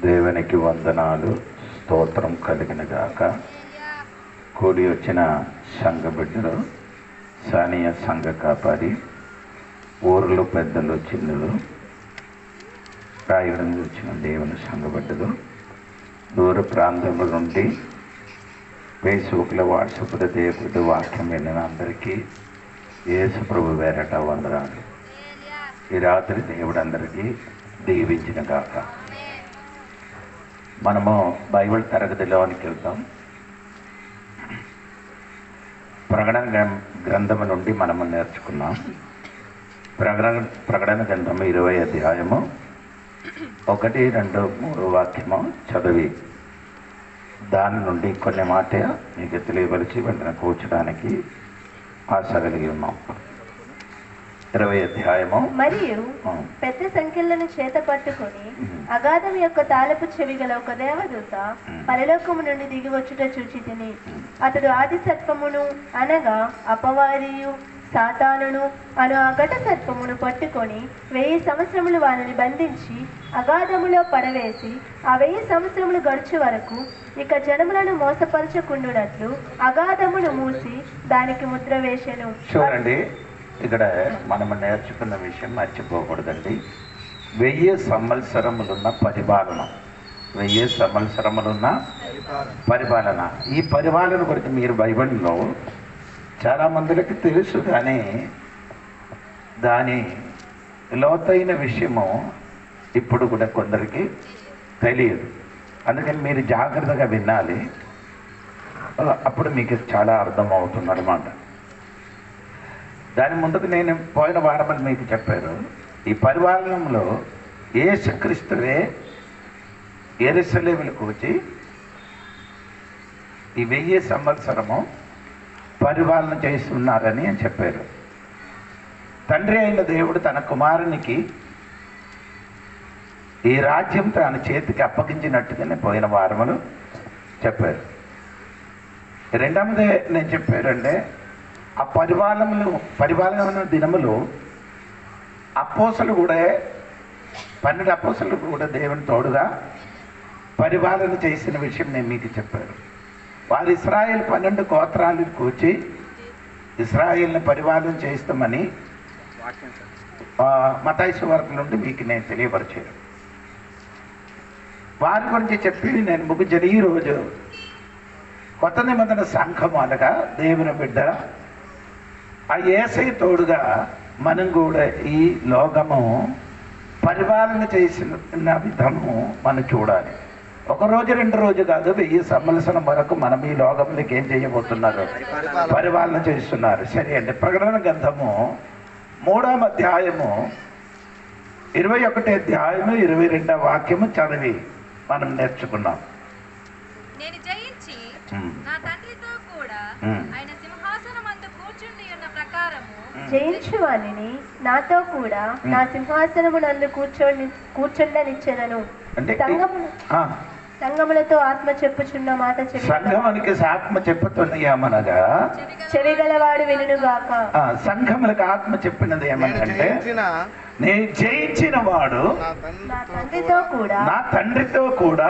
దేవునికి వందనాలు, స్తోత్రం కలిగిన గాక. కూడి వచ్చిన సంఘ బిడ్డలు, స్థానియ సంఘ కాపారి, ఊర్లు పెద్దలు, చిన్నులు, రాయడం వచ్చిన దేవుని సంఘ బిడ్డలు, దూర ప్రాంతముల నుండి ఫేస్బుక్లో, వాట్సాప్లో దేవుడి వాక్యం విన్న అందరికీ యేసు ప్రభు వేరట వందనాలు. ఈ రాత్రి దేవుడు అందరికీ దీవించిన గాక. మనము బైబిల్ తరగతిలోనికి వెళ్తాం. ప్రకటన గ్రంథము నుండి మనము నేర్చుకున్నాం. ప్రకటన గ్రంథము 20వ అధ్యాయము 1, 2, 3 వాక్యము చదివి దాని నుండి కొన్ని మాట మీకు తెలియపరిచి వెంటనే కూర్చోడానికి ఆశ కలిగి ఉన్నాం. 20వ అధ్యాయము. మరియు పెద్ద సంఖ్యలను చేత పట్టుకొని అగాధం యొక్క తాళపు చెవి గల ఒక దేవదూత పరలోకము నుండి దిగి వచ్చుట చూచి తిని, అతడు ఆది సర్పమును అనగా అపవాదియు సాతానును అను ఆ ఘట సర్పమును పట్టుకొని 1000 సంవత్సరములు వారిని బంధించి అగాధములో పడవేసి ఆ 1000 సంవత్సరములు గడుచు వరకు ఇక జనములను మోసపరచకుండునట్లు అగాధమును మూసి దానికి ముద్ర వేసెను. చూడండి, ఇక్కడ మనం నేర్చుకున్న విషయం మర్చిపోకూడదండి. 1000 సంవత్సరములున్న పరిపాలన, 1000 సంవత్సరములున్న పరిపాలన. ఈ పరిపాలన గురించి మీరు బైబిల్లో చాలా మందికి తెలుసు, కానీ దాని లోతైన విషయము ఇప్పుడు కూడా కొందరికి తెలియదు. అందుకని మీరు జాగ్రత్తగా వినాలి, అప్పుడు మీకు చాలా అర్థమవుతుంది అన్నమాట. దాని ముందుకు నేను పోయిన వారమని మీకు చెప్పారు. ఈ పరిపాలనలో యేసుక్రీస్తువే యెరూషలేముకు వచ్చి ఈ 1000 సంవత్సరము పరిపాలన చేస్తున్నారని అని చెప్పారు. తండ్రి అయిన దేవుడు తన కుమారునికి ఈ రాజ్యం తన చేతికి అప్పగించినట్టుగానే పోయిన వారములు చెప్పారు. రెండవదే నేను చెప్పారంటే, ఆ పరిపాలన దినములు అపోసలు కూడా 12 అపోసలు కూడా దేవుని తోడుగా పరిపాలన చేసిన విషయం నేను మీకు చెప్పాను. వారు ఇశ్రాయేల్ 12 గోత్రాలను కూర్చి ఇశ్రాయేల్ని పరిపాలన చేస్తామని మత్తయి సువార్త నుండి మీకు నేను తెలియపరిచాను. వారి గురించి చెప్పి నేను ముగించిన ఈరోజు కొత్త నిబంధన సంఘం అనగా దేవుని బిడ్డ, ఆ యేసయ్య తోడుగా మనం కూడా ఈ లోకము పరిపాలన చేసిన విధము మనం చూడాలి. 1 రోజు 2 రోజు కాదు, 1000 సంవత్సరం వరకు మనం ఈ లోకంలోకి ఏం చేయబోతున్నారు? పరిపాలన చేస్తున్నారు. సరే అండి. ప్రకటన గ్రంథము 3వ అధ్యాయము 21వ అధ్యాయము 22వ వాక్యము చదివి మనం నేర్చుకున్నాం. నేను జయించి నా తండ్రితో కూడా ఆయన సింహాసనమందు కూర్చుండి ఉన్న ప్రకారము జయించువానిని నాతో కూడా నా సింహాసనమునందు కూర్చుండనిచ్చెదను. అంటే సంగములతో ఆత్మ చెప్పుచున్న మాట సంఘమునికి ఆత్మ చెప్పుతున్న ఏమనగా చెవిగలవాడు వినుగాక. సంఘములకు ఆత్మ చెప్పినది ఏమనంటే, నేను జయించిన వాడు నా తండ్రితో కూడా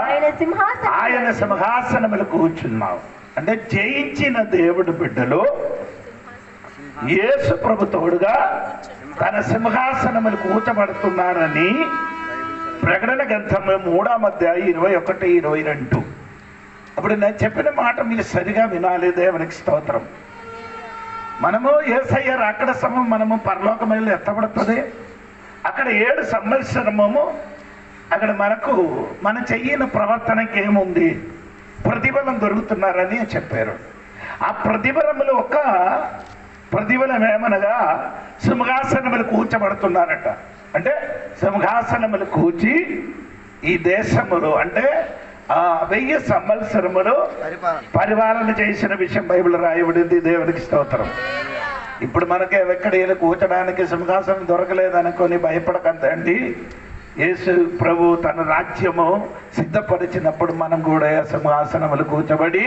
ఆయన సింహాసనములు కూర్చున్నావు. అంటే జయించిన దేవుడు బిడ్డలు యేసు ప్రభు తోడుగా తన సింహాసనములు కూర్చబడుతున్నారని ప్రకటన గ్రంథము 3వ అధ్యాయం 21, 22. అప్పుడు నేను చెప్పిన మాట మీరు సరిగా వినాలి. దేవునికి స్తోత్రం. మనము యేసయ్య రాకడ సమయం మనము పరలోకమైన ఎత్తబడుతుంది. అక్కడ 7 సంవత్సరము అక్కడ మన చెయ్యని ప్రవర్తనకి ఏముంది? ప్రతిఫలం దొరుకుతున్నారని చెప్పారు. ఆ ప్రతిఫలములు ఒక ప్రతిఫలం ఏమనగా సింహాసనములు కూర్చబడుతున్నారట. అంటే సింహాసనములు కూర్చి ఈ దేశములు అంటే 1000 సంవత్సరములు పరిపాలన చేసిన విషయం బైబిల్ రాయబడింది. దేవునికి స్తోత్రం. ఇప్పుడు మనకి ఎక్కడ కూర్చడానికి సింహాసనం దొరకలేదనుకొని భయపడకండి. యేసు ప్రభు తన రాజ్యము సిద్ధపరిచినప్పుడు మనం కూడా సింహాసనములు కూర్చబడి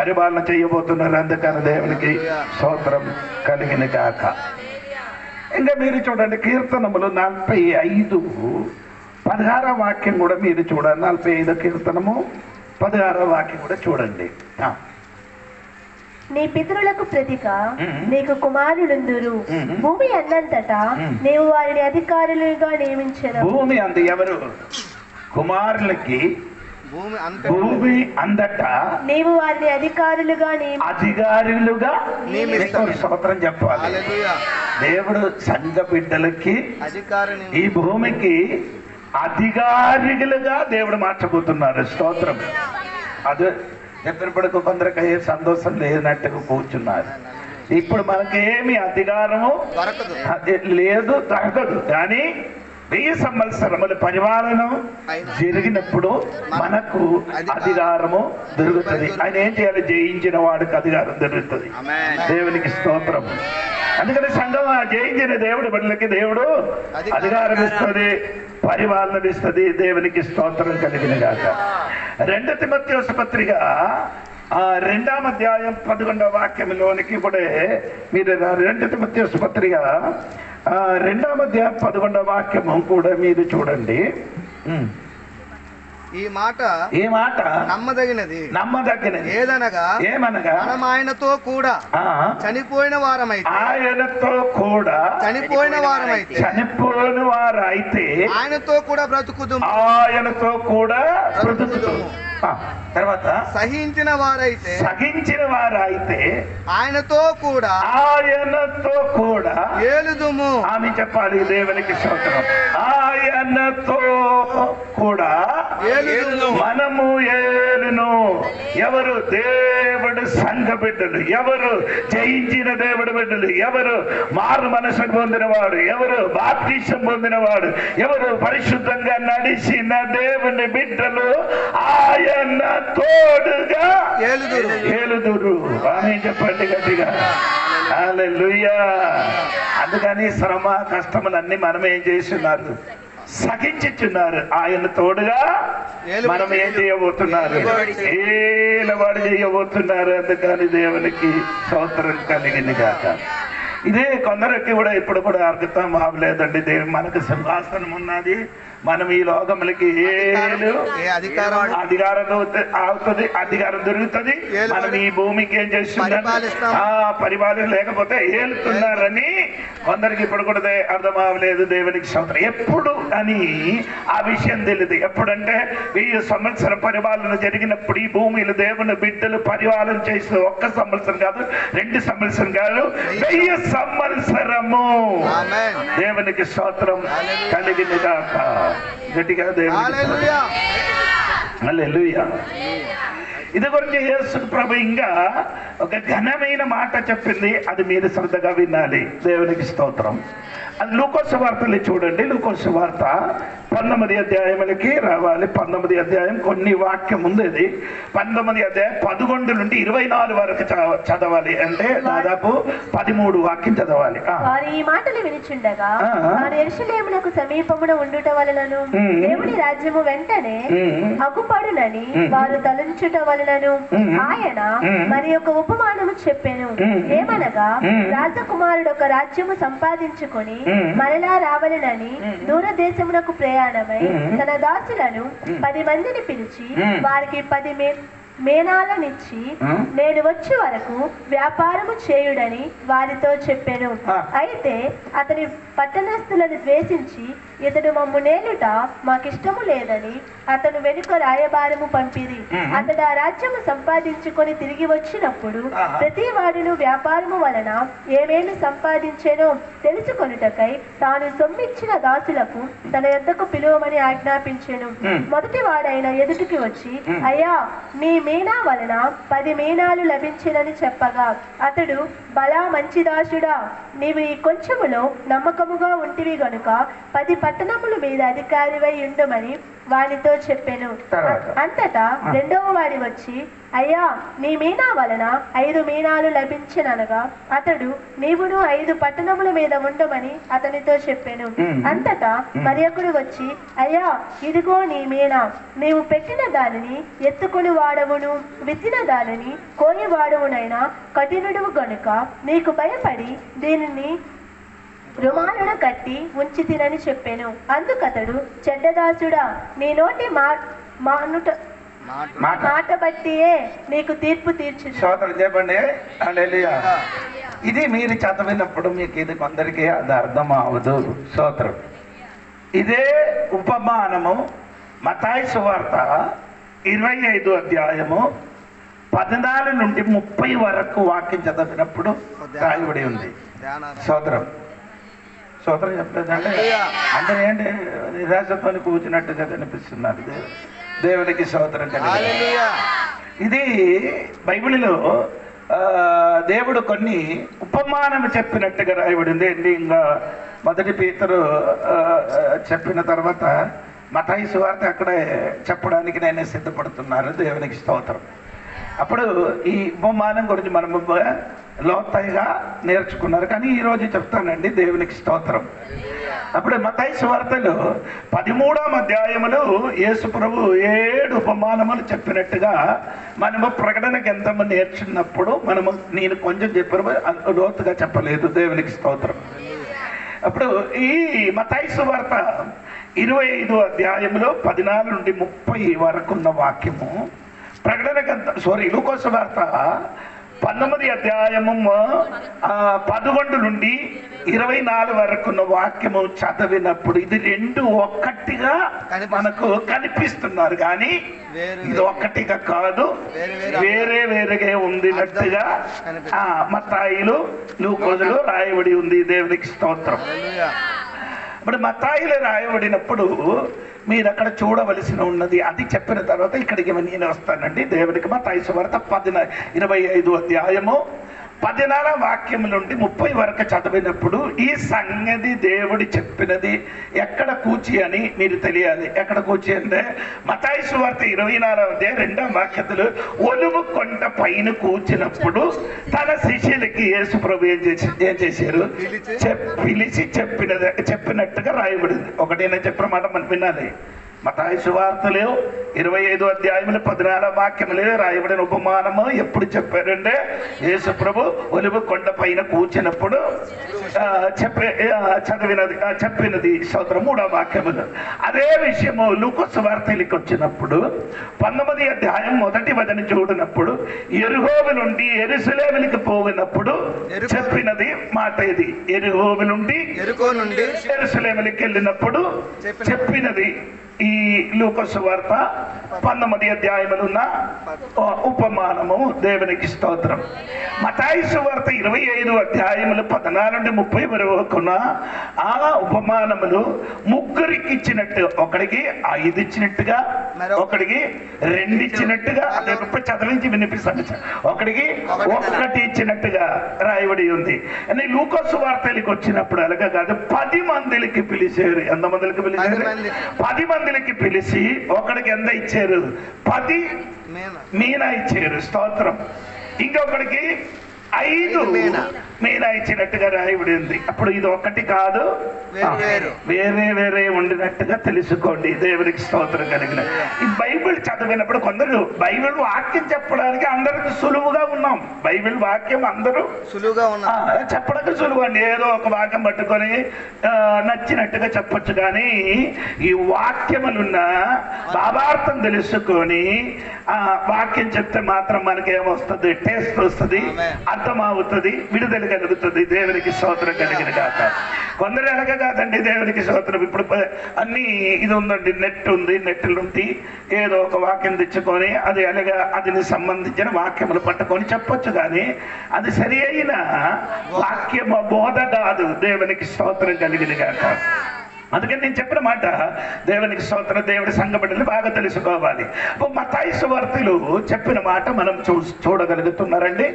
పరిపాలన చేయబోతున్నారు. అందుకని దేవునికి స్తోత్రం కలిగిన కాక. ఇంకా మీరు చూడండి కీర్తనములు 45 16వ వాక్యం కూడా మీరు చూడండి. 45 కీర్తనము 16వ వాక్యం కూడా చూడండి. నీ పితరులకు ప్రతిక నీకు కుమారులుందురు. మ్మ్. భూమి అన్నంతటా నీవు వారిని అధికారులుగా నియమించను. భూమి అంత ఎవరు? కుమారులకి భూమి అందట నీవు వారిని అధికారులుగా అధికారులుగా స్తోత్రం చెప్పాలి. దేవుడు సంఘ బిడ్డలకి ఈ భూమికి అధికారులుగా దేవుడు మార్చబోతున్నారు. స్తోత్రం. అదే చెప్పినప్పటికీ కొందరికి ఏ సంతోషం లేనట్టుగా కూర్చున్నారు. ఇప్పుడు మనకేమి అధికారము లేదు, దొరకదు. కానీ 1000 సంవత్సరముల పరిపాలన జరిగినప్పుడు మనకు అధికారము దొరుకుతుంది. ఆయన ఏం చేయాలి? జయించిన వాడికి అధికారం దొరుకుతుంది. దేవునికి స్తోత్రం. అందుకని సంఘం జయించిన దేవుడి బిడ్డలకి దేవుడు అధికారం ఇస్తుంది, పరిపాలన ఇస్తుంది. దేవునికి స్తోత్రం కలిగిన గాక. 2 తిమోథెయుసు పత్రిక 2వ అధ్యాయం 11వ వాక్యంలోనికి కూడా మీరు 2 తిమోథెయుసు పత్రిక 2వ అధ్యాయం 11వ వాక్యము కూడా మీరు చూడండి. ఈ మాట నమ్మదగినది ఏమనగా మనం ఆయనతో కూడా చనిపోయిన వారమైతే ఆయనతో కూడా బ్రతుకుదుము. తర్వాత సహించిన వారైతే ఆయనతో కూడా ఏలుదుము. ఆమె చెప్పాలి. దేవునికి స్తోత్రం. ఆయనతో కూడా మనము ఏలును. ఎవరు? దేవుడు సంఘ బిడ్డలు. ఎవరు? జయించిన దేవుడు బిడ్డలు. ఎవరు? మారు మనసు పొందినవాడు. ఎవరు? బాప్టిజం పొందినవాడు. ఎవరు? పరిశుద్ధంగా నడిచిన దేవుని బిడ్డలు ఆయన తోడుగా ఏలుదురు. ఆమె చెప్పండి గట్టిగా. హల్లెలూయా. అందుకని శ్రమ కష్టములన్నీ మనం ఏం చేస్తున్నారు? సహించుచున్నారు. ఆయన తోడుగా మనం ఏం చేయబోతున్నారు? ఏలవాడు చేయబోతున్నారు. అందుకని దేవునికి స్తోత్రం కలిగింది కాక. ఇదే కొందరికి కూడా ఇప్పుడు కూడా అర్థం అవ్వలేదండి. దేవుడు మనకు సింహాసనం ఉన్నది, మనం ఈ లోకములకి అధికారం అవుతుంది, అధికారం దొరుకుతుంది. మనం ఈ భూమికి ఏం చేస్తున్నాం? పరిపాలన లేకపోతే ఏలుతున్నారని కొందరికి ఇప్పుడు కూడా అర్థం అవ్వలేదు. దేవునికి స్తోత్రం. ఎప్పుడు అని ఆ విషయం తెలియదు. ఎప్పుడంటే 1000 సంవత్సరం పరిపాలన జరిగినప్పుడు ఈ భూమిలో దేవుని బిడ్డలు పరిపాలన చేసిన 1 సంవత్సరం కాదు, 2 సంవత్సరం కాదు, 1000 సంవత్సరము. దేవునికి స్తోత్రం కలిగింది కాక. గట్టిగా హల్లెలూయా. ఇది గురించి యేసు ప్రభు ఇంకా ఒక ఘనమైన మాట చెప్పింది. అది మీరు శ్రద్ధగా వినాలి. దేవునికి స్తోత్రం. అది లూకోసు వార్తలు చూడండి. లూకోసు వార్త 19వ అధ్యాయములకి రావాలి. 19వ అధ్యాయం కొన్ని వాక్యం ఉంది. అది 19వ అధ్యాయం 11 నుండి 24 వరకు చదవాలి. అంటే దాదాపు 13 వాక్యం చదవాలి. వారు ఈ మాటలు వినిచుండగా యెరూషలేమునకు సమీపమున ఉండుట వలనను దేవుని రాజ్యము వెంటనే అగుపడునని వారు తలంచుట వలనను ఆయన మరి ఒక ఉపమానము చెప్పెను. ఏమనగా రాజకుమారుడు ఒక రాజ్యము సంపాదించుకొని మరలా రావలనని దూరదేశమునకు ప్రయాణమై తన దాసులను 10 మందిని పిలిచి వారికి 10 మేనాలనిచ్చి నేను వచ్చే వరకు వ్యాపారము చేయుడని వారితో చెప్పాను. అయితే అతని పట్టణస్థులను ద్వేషించి ఇతడు మమ్ము నేలుట మాకిష్టము లేదని అతను వెనుక రాయబారము పంపిరి. అతడు ఆ రాజ్యము సంపాదించుకొని తిరిగి వచ్చినప్పుడు ప్రతి వాడును వ్యాపారము వలన ఏమేమి సంపాదించేనో తెలుసుకొనుటకై తాను సొమ్మిచ్చిన దాసులకు తన యొద్దకు పిలువమని ఆజ్ఞాపించెను. మొదటి వాడైన ఎదుటికి వచ్చి, అయ్యా నీ మీనా వలన 10 మీనాలు లభించినని చెప్పగా అతడు, బలా మంచి దాసుడా, నీవు ఈ కొంచెములో నమ్మకముగా ఉంటివి గనుక 10 పట్టణముల మీద అధికారివై ఉండుమని వానితో చెప్పెను. అంతటా రెండవ వాడి వచ్చి, అయ్యా నీ మీనా వలన 5 మీనాలు లభించిననగా అతడు, నీవును 5 పట్టణముల మీద ఉండమని అతనితో చెప్పెను. అంతటా మరి ఒకడు వచ్చి, అయ్యా ఇదిగో నీ మీనా, నీవు పెట్టిన దానిని ఎత్తుకుని వాడవును, విత్తిన దానిని కోయి వాడవునైనా కఠినుడువు గనుక నీకు భయపడి దీనిని రుమాలును కట్టి ఉంచి తినని చెప్పాను. అందుకతడు, చెడ్డదాసుడా, నీ నోటి మానుట మాట మాట బట్టియే నీకు తీర్పు తీర్చును. స్తోత్రం చెప్పండి. హల్లెలూయా. ఇది మీరు చదివినప్పుడు మీకు ఇది కొందరికి అది అర్థం అవ్వదు. స్తోత్రం. ఇదే ఉపమానము మత్తాయి సువార్త 25 అధ్యాయము 14 నుండి 30 వరకు వాక్యం చదివినప్పుడు రాయబడి ఉంది. స్తోత్రం. స్తోత్రం చెప్పలేదండి. అందరూ ఏంటి నిరాశతో కూర్చున్నట్టుగా కనిపిస్తున్నారు. దేవునికి స్తోత్రం కలిగి. హల్లెలూయా. ఇది బైబిల్లో దేవుడు కొన్ని ఉపమానం చెప్పినట్టుగా రాయబడింది. ఇంకా మొదటి పేతురు చెప్పిన తర్వాత మత్తాయి సువార్త అక్కడే చెప్పడానికి నేనే సిద్ధపడుతున్నారు. దేవునికి స్తోత్రం. అప్పుడు ఈ ఉపమానం గురించి మనము లోతైగా నేర్చుకున్నారు, కానీ ఈరోజు చెప్తానండి. దేవునికి స్తోత్రం. అప్పుడు మత్తాయి సువార్తలో 13వ అధ్యాయములో యేసు ప్రభు 7 ఉపమానములు చెప్పినట్టుగా మనము ప్రకటన గ్రంథము నేర్చుకున్నప్పుడు నేను కొంచెం చెప్పాను, లోతుగా చెప్పలేదు. దేవునికి స్తోత్రం. అప్పుడు ఈ మత్తాయి సువార్త 25 అధ్యాయంలో 14 నుండి 30 వరకు ఉన్న వాక్యము, ప్రకటన గ్రంథం లూకా సువార్త 19 అధ్యాయము 11 నుండి 24 వరకు ఉన్న వాక్యము చదివినప్పుడు ఇది రెండు ఒక్కటిగా మనకు కనిపిస్తున్నారు, కానీ ఇది ఒక్కటిగా కాదు, వేరే వేరేగా ఉందినట్టుగా మత్తాయిలు లూకోసులో రాయబడి ఉంది. దేవునికి స్తోత్రం. ఇప్పుడు మత్తాయిలో రాయబడినప్పుడు మీరు అక్కడ చూడవలసిన ఉన్నది, అది చెప్పిన తర్వాత ఇక్కడికి నేను వస్తానండి. దేవునికి మత్తాయి సువార్త 25 అధ్యాయము 14 వాక్యం నుండి 30 వరకు చదివినప్పుడు ఈ సంగతి దేవుడు చెప్పినది ఎక్కడ కూర్చి అని మీరు తెలియాలి. ఎక్కడ కూర్చి అంటే మత్తాయి సువార్త 24వ అధ్యాయం 2వ వాక్యములో ఒలువు కొండ పైన కూర్చున్నప్పుడు తన శిష్యులకి యేసు ప్రభు ఏం చేశారు? పిలిచి చెప్పినట్టుగా రాయబడింది. ఒకటైనా చెప్పిన మాట మనం వినాలి. మత్తాయి సువార్తలో 25 అధ్యాయములు 14 వాక్యములు రాయబడిన ఉపమానము ఎప్పుడు చెప్పారంటే యేసు ప్రభు ఒలివ కొండ పైన కూర్చున్నప్పుడు చెప్పినది. స్తోత్రం. 3వ వాక్యములు అదే విషయము లూకా సువార్తలకు వచ్చినప్పుడు 19వ అధ్యాయం 1వ వచనం చూడనప్పుడు యెరిహో నుండి యెరూషలేముకి పోయినప్పుడు చెప్పినది మాట ఇది. యెరిహో నుండి యెరూషలేముకి వెళ్ళినప్పుడు చెప్పినది ఈ లూకా సువార్త 19వ అధ్యాయములో ఉన్న ఉపమానము. దేవునికి స్తోత్రం. మత్తాయి సువార్త 25 అధ్యాయములు 14 నుండి 30 వరకు ఉన్న ఆ ఉపమానములు ముగ్గురికి ఇచ్చినట్టు, ఒకడికి 5 ఇచ్చినట్టుగా, ఒకడికి 2 ఇచ్చినట్టుగా, చదివించి వినిపిస్తాను, ఒకడికి 1 ఇచ్చినట్టుగా రాయబడి ఉంది. అని లూకా సువార్తలకు వచ్చినప్పుడు అలాగా కాదు, 10 మందికి పిలిచారు. ఎంత మందికి పిలిచారు? 10 మందికి పిలిచి ఒకడికి ఎంత ఇచ్చారు? 10 మీనా ఇచ్చారు. స్తోత్రం. ఇంకొకడికి 5 మీనా ఇచ్చినట్టుగా రాయబడి ఉంది. అప్పుడు ఇది ఒక్కటి కాదు, వేరే వేరే ఉండినట్టుగా తెలుసుకోండి. దేవునికి స్తోత్రం కలిగిన. ఈ బైబిల్ చదివినప్పుడు కొందరు బైబిల్ వాక్యం చెప్పడానికి అందరికి సులువుగా ఉన్నాం. బైబిల్ వాక్యం అందరూ సులువుగా ఉన్నాం, చెప్పడానికి సులువు అండి. ఏదో ఒక వాక్యం పట్టుకొని నచ్చినట్టుగా చెప్పొచ్చు, కానీ ఈ వాక్యములున్న భావార్థం తెలుసుకొని ఆ వాక్యం చెప్తే మాత్రం మనకేమొస్తుంది? టేస్ట్ వస్తుంది, అర్థం అవుతుంది, విడుదల కలుగుతుంది. దేవునికి స్తోత్రం కలిగిన కాక. కొందరు ఎలాగ కాదండి. దేవునికి స్తోత్రం. ఇప్పుడు అన్ని ఇది ఉందండి, నెట్ ఉంది, నెట్ నుండి ఏదో ఒక వాక్యం తెచ్చుకొని అది అలాగా అదిని సంబంధించిన వాక్యములు పట్టుకొని చెప్పొచ్చు, కానీ అది సరి అయిన వాక్యము బోధ కాదు. దేవునికి స్తోత్రం కలిగిన కాక. అందుకని నేను చెప్పిన మాట దేవునికి స్తోత్రం. దేవుడి సంఘబిడ్డలు బాగా తెలుసుకోవాలి. మత్తాయి సువార్తలు చెప్పిన మాట మనం చూడగలుగుతున్నారండి.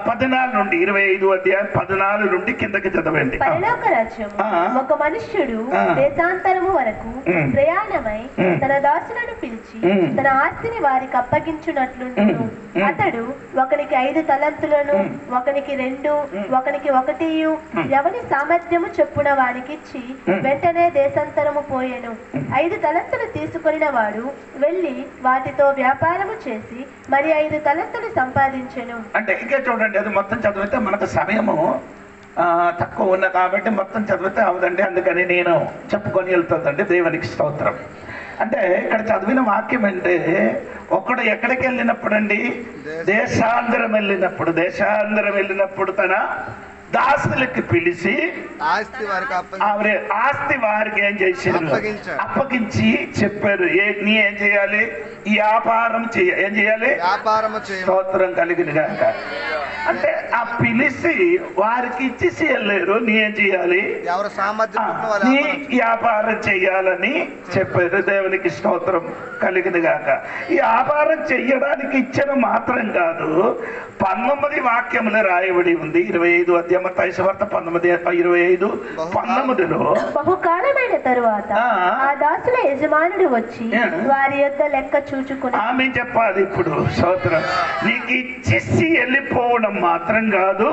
14 నుండి 25 అధ్యాయం 14 నుండి కిందకి చదవండి. పరలోక రాజ్యము ఒక మనుష్యుడు దేశాంతరము వరకు ప్రయాణమై తన దాసులను పిలిచి తన ఆస్తిని వారికి అప్పగించున్నట్లు అతడు ఒకనికి 5 తలంతులను, ఒకనికి 2, ఒకనికి 1 ఎవని సామర్థ్యము చొప్పున వారికి ఇచ్చి వెంటనే దేశాంతరము పోయెను. 5 తలంతులు తీసుకొనిన వాడు వెళ్ళి వాటితో వ్యాపారము చేసి మరి 5 తలంతులు సంపాదించెను. అంటే ఇంకా చూడండి, అది మొత్తం చదివితే మనకు సమయము తక్కువ ఉన్న కాబట్టి మొత్తం చదివితే అవదండి, అందుకని నేను చెప్పుకొని వెళ్తుందండి. దేవునికి స్తోత్రం. అంటే ఇక్కడ చదివిన వాక్యం అంటే ఒకడు ఎక్కడికి వెళ్ళినప్పుడు అండి, దేశాంతరం వెళ్ళినప్పుడు తన దాసులకి పిలిచి ఆస్తి వారికి ఏం చేశారు, అప్పగించి చెప్పారు, నీ ఏం చేయాలి, వ్యాపారం ఏం చేయాలి, స్తోత్రం కలిగిన గాక. అంటే ఆ పిలిచి వారికి ఇచ్చేసి వెళ్ళారు, నీ ఏం చేయాలి, నీ వ్యాపారం చెయ్యాలని చెప్పారు. దేవునికి స్తోత్రం కలిగిన గాక. ఈ వ్యాపారం చెయ్యడానికి ఇచ్చిన మాత్రం కాదు, 19 వాక్యములు రాయబడి ఉంది. 25 అధ్యాయం మత్తయి సువార్త 19:25-19లో బహుకాలమైన తరువాత ఆ దాసుల యజమానుడు వచ్చి వారి యొక్క లెక్క చూచుకుని ఆమె చెప్పాలి. ఇప్పుడు స్తోత్రం, నీకు ఇచ్చేసి వెళ్ళిపోవడం మాత్రం కాదు,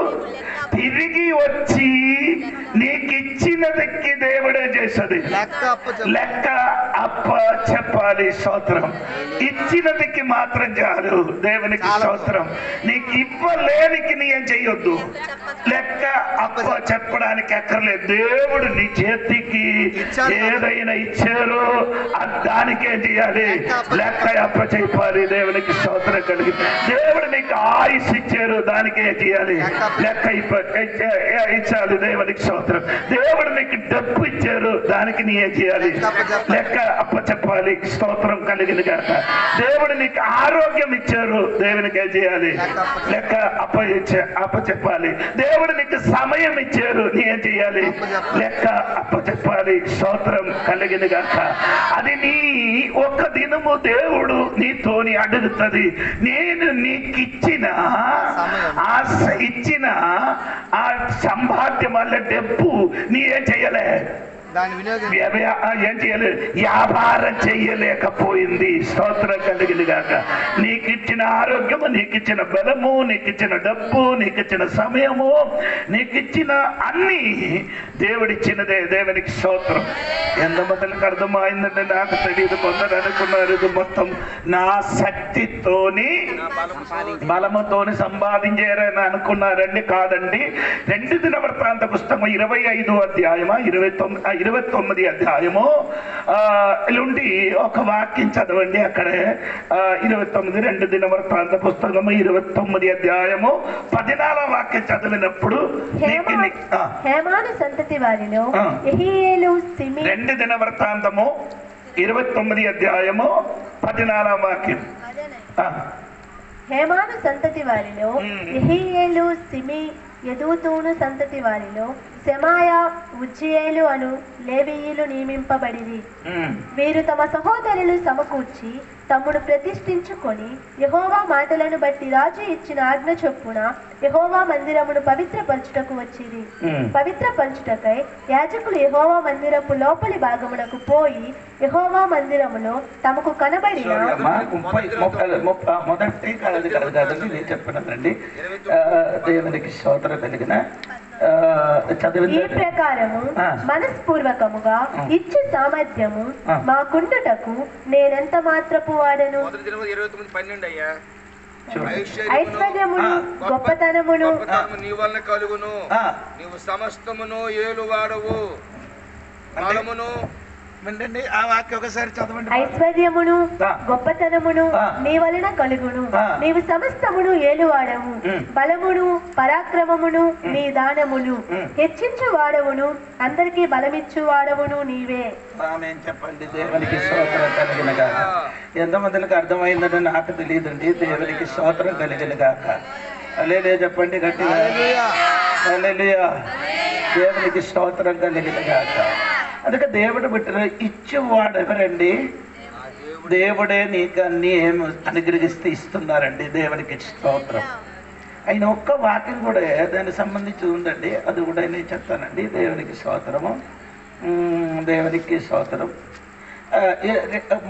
తిరిగి వచ్చి నీకు ఇచ్చినదికి దేవుడే చేసేది లెక్క అప్ప చెప్పాలి. స్తోత్రం. ఇచ్చినదికి మాత్రం చాలు. దేవునికి స్తోత్రం. నీకు ఇవ్వలేనికి నీ ఏం చెయ్యొద్దు, లెక్క అప్ప చెప్పడానికి అక్కర్లేదు. దేవుడు నీ చేతికి ఏదైనా ఇచ్చారో దానికేం చేయాలి, లెక్క అప్ప చెప్పాలి. దేవునికి స్తోత్రం కలిగి. దేవుడు నీకు ఆయుష్ ఇచ్చారు, దానికే చేయాలి, లెక్క ఇచ్చాలి. దేవునికి స్తోత్రం. దేవుడు నీకు డబ్బు ఇచ్చారు, దానికి నీ ఏం చేయాలి, లెక్క అప్ప చెప్పాలి. స్తోత్రం కలిగిన గాక. దేవుడు నీకు ఆరోగ్యం ఇచ్చారు, దేవునికి ఏం చేయాలి, లెక్క అప్ప చెప్పాలి. దేవుడు నీకు సమయం ఇచ్చారు, నీ ఏం చేయాలి, లెక్క అప్ప చెప్పాలి. స్తోత్రం కలిగిన గాక. అది నీ ఒక్క దినము దేవుడు నీతోని అడుగుతుంది. నేను నీకు ఇచ్చిన ఆ సంపాద్యం వల్ల డబ్బు నీ ఏం చెయ్యలే, ఏం చేయలేదు, వ్యాపారం చెయ్యలేకపోయింది. స్తోత్రం కలిగింది గాక. నీకు ఇచ్చిన ఆరోగ్యము, నీకు ఇచ్చిన బలము, నీకు ఇచ్చిన డబ్బు, నీకు ఇచ్చిన సమయము, నీకు ఇచ్చిన అన్ని దేవుడిచ్చినదే. దేవునికి స్తోత్రం. ఎంతమందికి అర్థమైందంటే నాకు తెలియదు. కొందరు అనుకున్నారు ఇది మొత్తం నా శక్తితోని బలముతోని సంపాదించారని అనుకున్నారండి. కాదండి. 2 దినవృత్తాంత పుస్తకం 25వ అధ్యాయమా 29 అధ్యాయము నుండి ఒక వాక్యం చదవండి. అక్కడే 29 2 దినవృత్తాంత పుస్తకము 29 అధ్యాయము 14వ వాక్యం చదివినప్పుడు హేమాను సంతతి వారిలో యెహీయేలు, సిమి 2 దినవృత్తాంతము 29 అధ్యాయము 14వ వాక్యం. హేమాను సంతతి వారిలో యెహీయేలు, సిమి, యెదూతూను సంతతి వారిలో శమాయా, ఉజ్జియేలు అను లేవీయులు నియమింపబడిరి. వీరు తమ సహోదరులు సమకూర్చి తమ్ముడు ప్రతిష్ఠించుకొని యెహోవా మాటలను బట్టి రాజు ఇచ్చిన ఆజ్ఞ చొప్పున యెహోవా మందిరమును పవిత్రపరచుటకు వచ్చిరి. పవిత్రపరచుటకై యాజకులు యెహోవా మందిరపు లోపలి భాగమునకు పోయి యెహోవా మందిరములో తమకు కనబడిన మొదటి కాదు నేను చెప్పినదండి. దేవునికి స్తోత్రం కలిగిన ఈ ప్రకారము మనస్పూర్వకముగా ఇచ్చి సామర్థ్యము మాకుండుటకు నేనెంత మాత్రపు వాడను. ఐశ్వర్యమును గొప్పతనమును నీ వలన కలుగును. నీవు సమస్తమును ఏలు వాడవు. బలమును వినండి, ఆ వాక్యం ఒకసారి చదవండి. ఐశ్వర్యమును గొప్పతనమును నీ వలన కలుగును. నీవు సమస్తమును ఏలువాడవు. బలమును పరాక్రమమును నీ దానములు. హెచ్చించు వాడవును, అందరికీ బలమిచ్చు వాడవును నీవే. చెప్పండి. దేవునికి స్తోత్రం కలిగిన గాక. ఎంతమందికి అర్థమైందని నాకు తెలియదండి. దేవునికి స్తోత్రం కలిగిన గాక. హల్లెలూయా చెప్పండి గట్టిగా. హల్లెలూయా. దేవునికి స్తోత్రం కలిగిన గాక. అందుకే దేవుడు బిడ్డ ఇచ్చేవాడు ఎవరండి? దేవుడే నీకు అన్ని ఏమి అనుగ్రహిస్తే ఇస్తున్నారండి. దేవునికి స్తోత్రం. ఆయన ఒక్క వాక్యం కూడా దానికి సంబంధించి ఉందండి, అది కూడా నేను చెప్తానండి. దేవునికి స్తోత్రము. దేవునికి స్తోత్రం.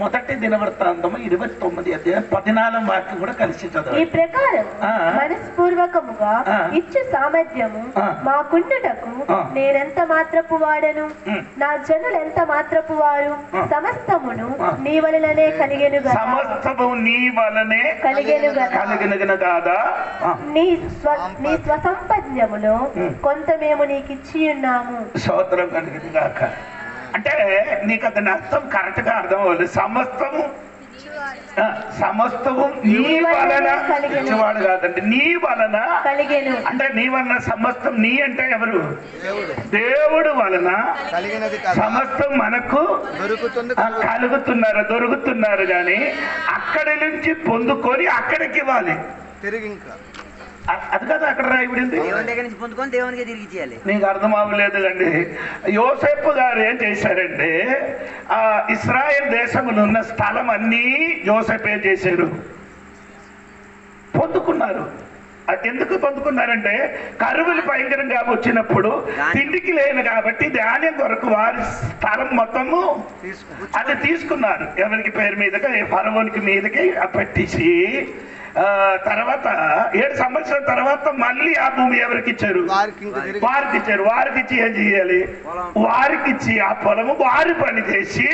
మొదటి దినవృత్తాంతము 29 అధ్యాయం 14వ వాక్యం కూడా కలిసి చదవండి. ఈ ప్రకారం మనస్పూర్వకముగా ఇచ్చు సామర్థ్యము మాకుండుటకు నేనెంత మాత్రపు వాడను. నా జనులు ఎంత మాత్రపు వారు. సమస్తమును నీ వలననే కలిగెనుగా. సమస్తము నీ వలనే కలిగెనుగా కాదా? నీ స్వసంపద ధాన్యములో కొంత మేము నీకు ఇచ్చి ఉన్నాము. స్తోత్రం కలిగింది కాక. అంటే నీకు అతని అర్థం కరెక్ట్ గా అర్థం అవ్వాలి. సమస్తము నీ వలన ఇచ్చేవాడు కాదండి, నీ వలన కలిగేను. అంటే నీ వలన సమస్తం, నీ అంటే ఎవరు? దేవుడు వలన సమస్తం మనకు దొరుకుతున్నారు కానీ అక్కడి నుంచి పొందుకొని అక్కడికి ఇవ్వాలి తిరిగి. ఇంకా అది కదా అక్కడ రాయబడింది, పొందుకొని దేవునికి తిరిగి ఇచ్చేయాలి. నీకు అర్థం అవ్వలేదు అండి. యోసేపు గారు ఏం చేశారంటే ఇస్రాయేల్ దేశంలో ఉన్న స్థలం అన్నీ యోసేపు ఏం చేశారు? పొందుకున్నారు. ఎందుకు పొందుకున్నారంటే కరువులు భయంకరంగా వచ్చినప్పుడు తిండికి లేను కాబట్టి ధాన్యం కొరకు వారి స్థలం మొత్తము అది తీసుకున్నారు. ఎవరికి పేరు మీదకి, ఫరోనికి మీదకి పెట్టేసి తర్వాత 7 సంవత్సరాల తర్వాత మళ్ళీ ఆ భూమి ఎవరికి ఇచ్చారు? వారికి ఇచ్చారు. వారికి ఇచ్చి ఏం చేయాలి? వారికి ఇచ్చి ఆ పొలము వారి పని చేసి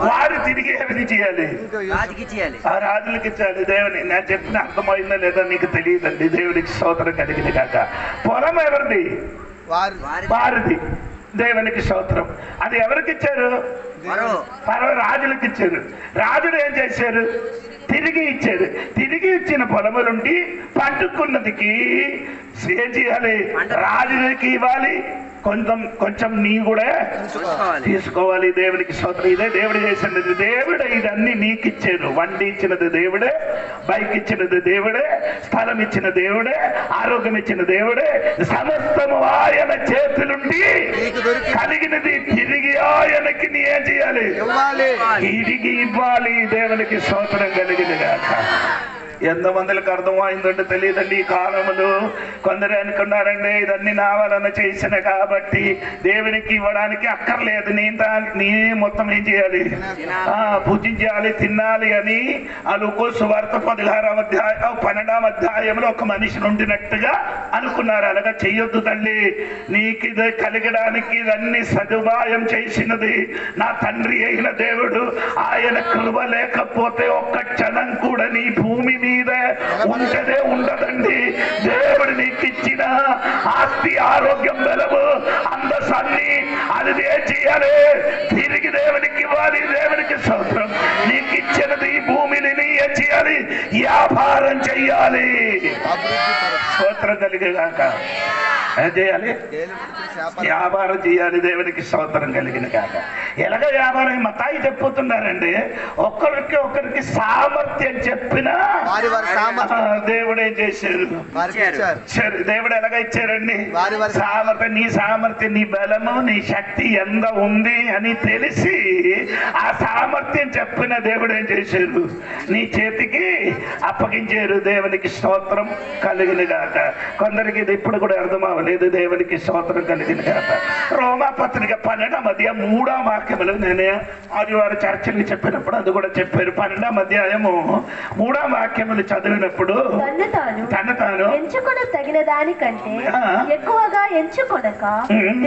వారు తిరిగి ఎవరికి చేయాలి? ఆ రాజులకి ఇచ్చాలి. దేవుని నేను చెప్పిన అర్థమైందా లేదా నీకు తెలియదండి. దేవునికి స్తోత్రం కలిగింది కాక. పొలం ఎవరిది? వారిది. దేవునికి స్తోత్రం. అది ఎవరికి ఇచ్చారు? రాజులకి ఇచ్చారు. రాజులు ఏం చేశారు? తిరిగి ఇచ్చారు. తిరిగి ఇచ్చిన పొలములుండి పండుకున్నదికి ఏం చేయాలి? రాజులకి ఇవ్వాలి, కొంచెం నీ కూడా తీసుకోవాలి. దేవునికి స్తోత్రం. ఇదే దేవుడు చేసినది. దేవుడే ఇదన్నీ నీకు ఇచ్చారు. వండి ఇచ్చినది దేవుడే, బైక్ ఇచ్చినది దేవుడే, స్థలం ఇచ్చిన దేవుడే, ఆరోగ్యం ఇచ్చిన దేవుడే. సమస్తము ఆయన చేతులుండి కలిగినది తిరిగి ఆయనకి నీ ఏం చేయాలి? తిరిగి ఇవ్వాలి. దేవునికి స్తోత్రం కలిగింది కాక. ఎంతమందికి అర్థమైందంటే తెలియదండి. ఈ కాలంలో కొందరు అనుకున్నారండి ఇదన్నీ నా వలన చేసిన కాబట్టి దేవునికి ఇవ్వడానికి అక్కర్లేదు, నీ మొత్తం ఏం చేయాలి? పూజించాలి, తినాలి అని ఆ లూకా సువార్త 12వ అధ్యాయంలో ఒక మనిషి ఉండినట్టుగా అనుకున్నారు. అలాగా చెయ్యొద్దు తల్లి. నీకు ఇది కలిగడానికి ఇదన్నీ సదుపాయం చేసినది నా తండ్రి అయిన దేవుడు. ఆయన కృప లేకపోతే ఒక్క క్షణం కూడా నీ భూమి మీద ఉంటదే ఉండదండి. దేవుడు నీకు ఇచ్చిన ఆస్తి, ఆరోగ్యం, బలము, అందసాన్ని అది ఏం చేయాలి? తిరిగి దేవునికి ఇవ్వాలి. దేవునికి స్తోత్రం. నీకు ఇచ్చినది ఈ భూమిని నీ ఏం చేయాలి? వ్యాపారం చెయ్యాలి. స్తోత్రం కలిగేగాక. ఏం చేయాలి? వ్యాపారం చేయాలి. దేవునికి స్తోత్రం కలిగిన కాక. ఎలాగ వ్యాపారం? మతాయి చెప్పుతున్నారండి. ఒకరికి సామర్థ్యం చెప్పిన దేవుడు ఏం చేశారు? దేవుడు ఎలాగ ఇచ్చారండి? సామర్థ్యం. నీ సామర్థ్యం, నీ బలము, నీ శక్తి ఎంత ఉంది అని తెలిసి ఆ సామర్థ్యం చెప్పిన దేవుడు ఏం చేశారు? నీ చేతికి అప్పగించారు. దేవునికి స్తోత్రం కలిగిన గాక. కొందరికి ఇది ఇప్పుడు కూడా అర్థం అవ్వలేదు. దేవునికి స్తోత్రం కలిగిన గాక. రోమాపత్రిక 12వ వాక్యములు నేను ఆదివారం చర్చలు చెప్పినప్పుడు అది కూడా చెప్పారు. 12వ అధ్యాయము 3వ వాక్యములు చదివినప్పుడు తను తాను ఎంచుకొని తగిన దానికంటే ఎక్కువగా ఎంచుకొనక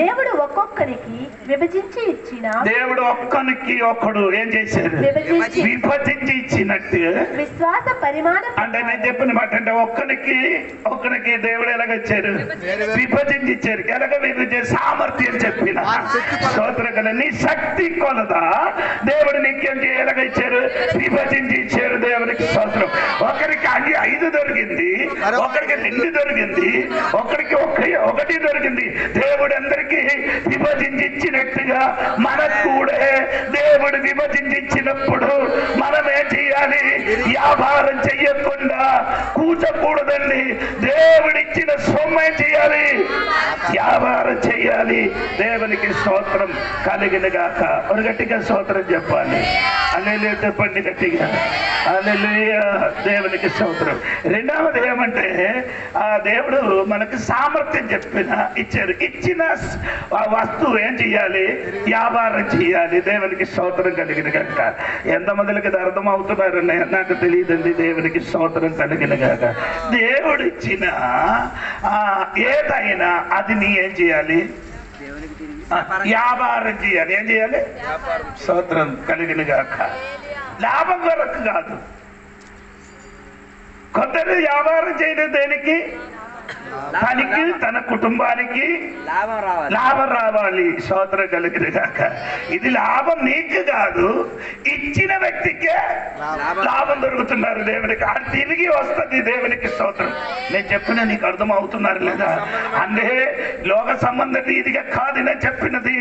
దేవుడు ఒక్కొక్కరికి విభజించి ఇచ్చిన, దేవుడు ఒక్కరికి ఒక్కడు ఏం చేశారు? విభజించి ఇచ్చినట్టు విశ్వాస పరిమాణం. అంటే నేను చెప్పిన మాట అంటే ఒక్కరికి దేవుడు ఎలాగ ఇచ్చారు? విభజించి ఇచ్చారు. ఎలాగ విభజించారు? సామర్థ్యం చెప్పిన స్తోత్రం. నీ శక్తి కొలదా దేవుడు నీకేం ఎలాగ ఇచ్చారు? విభజించి ఇచ్చారు. దేవునికి స్తోత్రం. ఒకరికి 5 దొరికింది, ఒకరికి 2 దొరికింది, ఒకరికి 1 దొరికింది. దేవుడు అందరికీ విభజించి ఇచ్చినట్టుగా మనకు కూడా దేవుడు విభజించి ఇచ్చినప్పుడు మనం ఏం చేయాలి? వ్యాపారం చెయ్యకుండా కూర్చోకూడదండి. దేవుడిచ్చిన సొమ్ము ఏం చేయాలి? వ్యాపారం చెయ్యాలి. దేవునికి స్తోత్రం కలిగిన గాక. ఒక గట్టిగా స్తోత్రం చెప్పాలి. హల్లెలూయా చెప్పండి గట్టిగా. హల్లెలూయా. దేవునికి స్తోత్రం. రెండవది ఏమంటే ఆ దేవుడు మనకి సామర్థ్యం ఇచ్చారు. ఇచ్చిన వస్తువు ఏం చెయ్యాలి? వ్యాపారం చెయ్యాలి. దేవునికి స్తోత్రం కలిగిన గాక. ఎంతమందికి ఇది అర్థం అవుతున్నారు నాకు తెలియదండి. దేవునికి స్తోత్రం కలిగిన గాక. దేవుడు ఇచ్చిన ఏదైనా అది నీ ఏం చేయాలి? వ్యాపారం చేయాలి. ఏం చేయాలి? స్తోత్రం కలిగిన గాక. లాభం కొరకు కాదు. కొందరు వ్యాపారం చేయడం దేనికి? తనకి తన కుటుంబానికి లాభం రావాలి. స్తోత్రం కలిగిన గాక. ఇది లాభం నీకు కాదు, ఇచ్చిన వ్యక్తికే లాభం దొరుకుతున్నారు దేవునికి. అది తిరిగి వస్తుంది దేవునికి. స్తోత్రం. నేను చెప్పిన నీకు అర్థం అవుతున్నారు లేదా? అంటే లోక సంబంధ రీతిగా కాదు నేను చెప్పినది.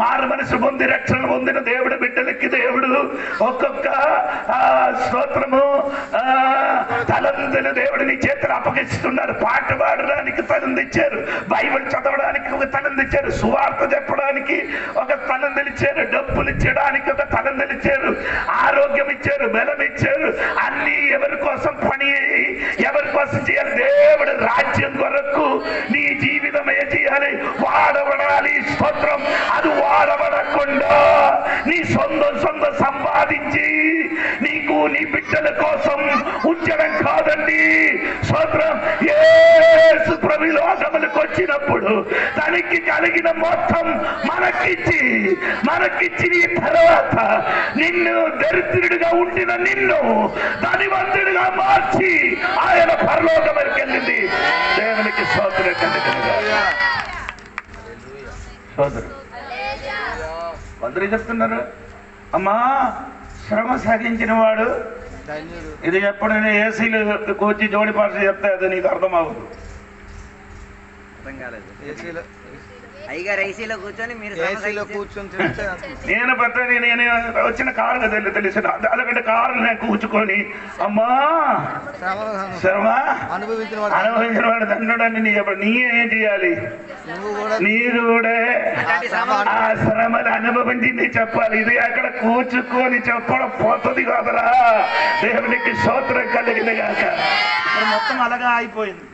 మారు మనసు పొంది రక్షణ పొందిన దేవుడు బిడ్డలకి దేవుడు ఒక్కొక్క స్తోత్రము తలంతులు దేవుడు నీ చేతులు అప్పగిస్తున్నారు. పాట పాడడానికి తలంది ఇచ్చారు, బైబిల్ చదవడానికి ఒక తలంది ఇచ్చారు, సువార్త చెప్పడానికి ఒక తలందులు ఇచ్చారు, డబ్బులు ఇచ్చడానికి ఒక తలందులు ఇచ్చారు, ఆరోగ్యం ఇచ్చారు, బలం ఇచ్చారు. అన్ని ఎవరి కోసం పని, ఎవరి కోసం చేయాలి? దేవుడు రాజ్యం కొరకు నీ జీవితం ఏ చేయాలి? వాడబడాలి. స్తోత్రం. అది వాడబడకుండా నీ సొంత సంపాదించి నీకు నీ బిడ్డల కోసం ఉంచడం కాదండి. స్తోత్రం. యేసు ప్రభు లోకములకు వచ్చినప్పుడు తనకి కలిగిన మొత్తం మనకిచ్చి నీ తర్వాత నిన్ను దరిద్రుడిగా ఉండిన నిన్ను ధనవంతుడిగా మార్చి ఆయన పరలోకములకు వెళ్ళింది. దేవునికి స్తోత్రం కలుగునుగా. సోదరు అందరూ చెప్తున్నారు, అమ్మా శ్రమ సాగించిన వాడు ఇది ఎప్పుడైనా ఏసీలు కూర్చి జోడి పాట చెప్తే అది నీకు అర్థం అవ్వదు. నేను పెద్ద నేను వచ్చిన కారు తెలిసిన అలాగంటే కారు నేను కూర్చుకొని అమ్మా శ్రమ అనుభవించిన వాడు దండని నీ ఏం చేయాలి? నీరు కూడా ఆ శ్రమను అనుభవించింది చెప్పాలి. ఇది అక్కడ కూర్చుకొని చెప్పడం పోతుంది కాదరా. దేవునికి స్తోత్రం కలిగింది కాక. మొత్తం అలాగా అయిపోయింది.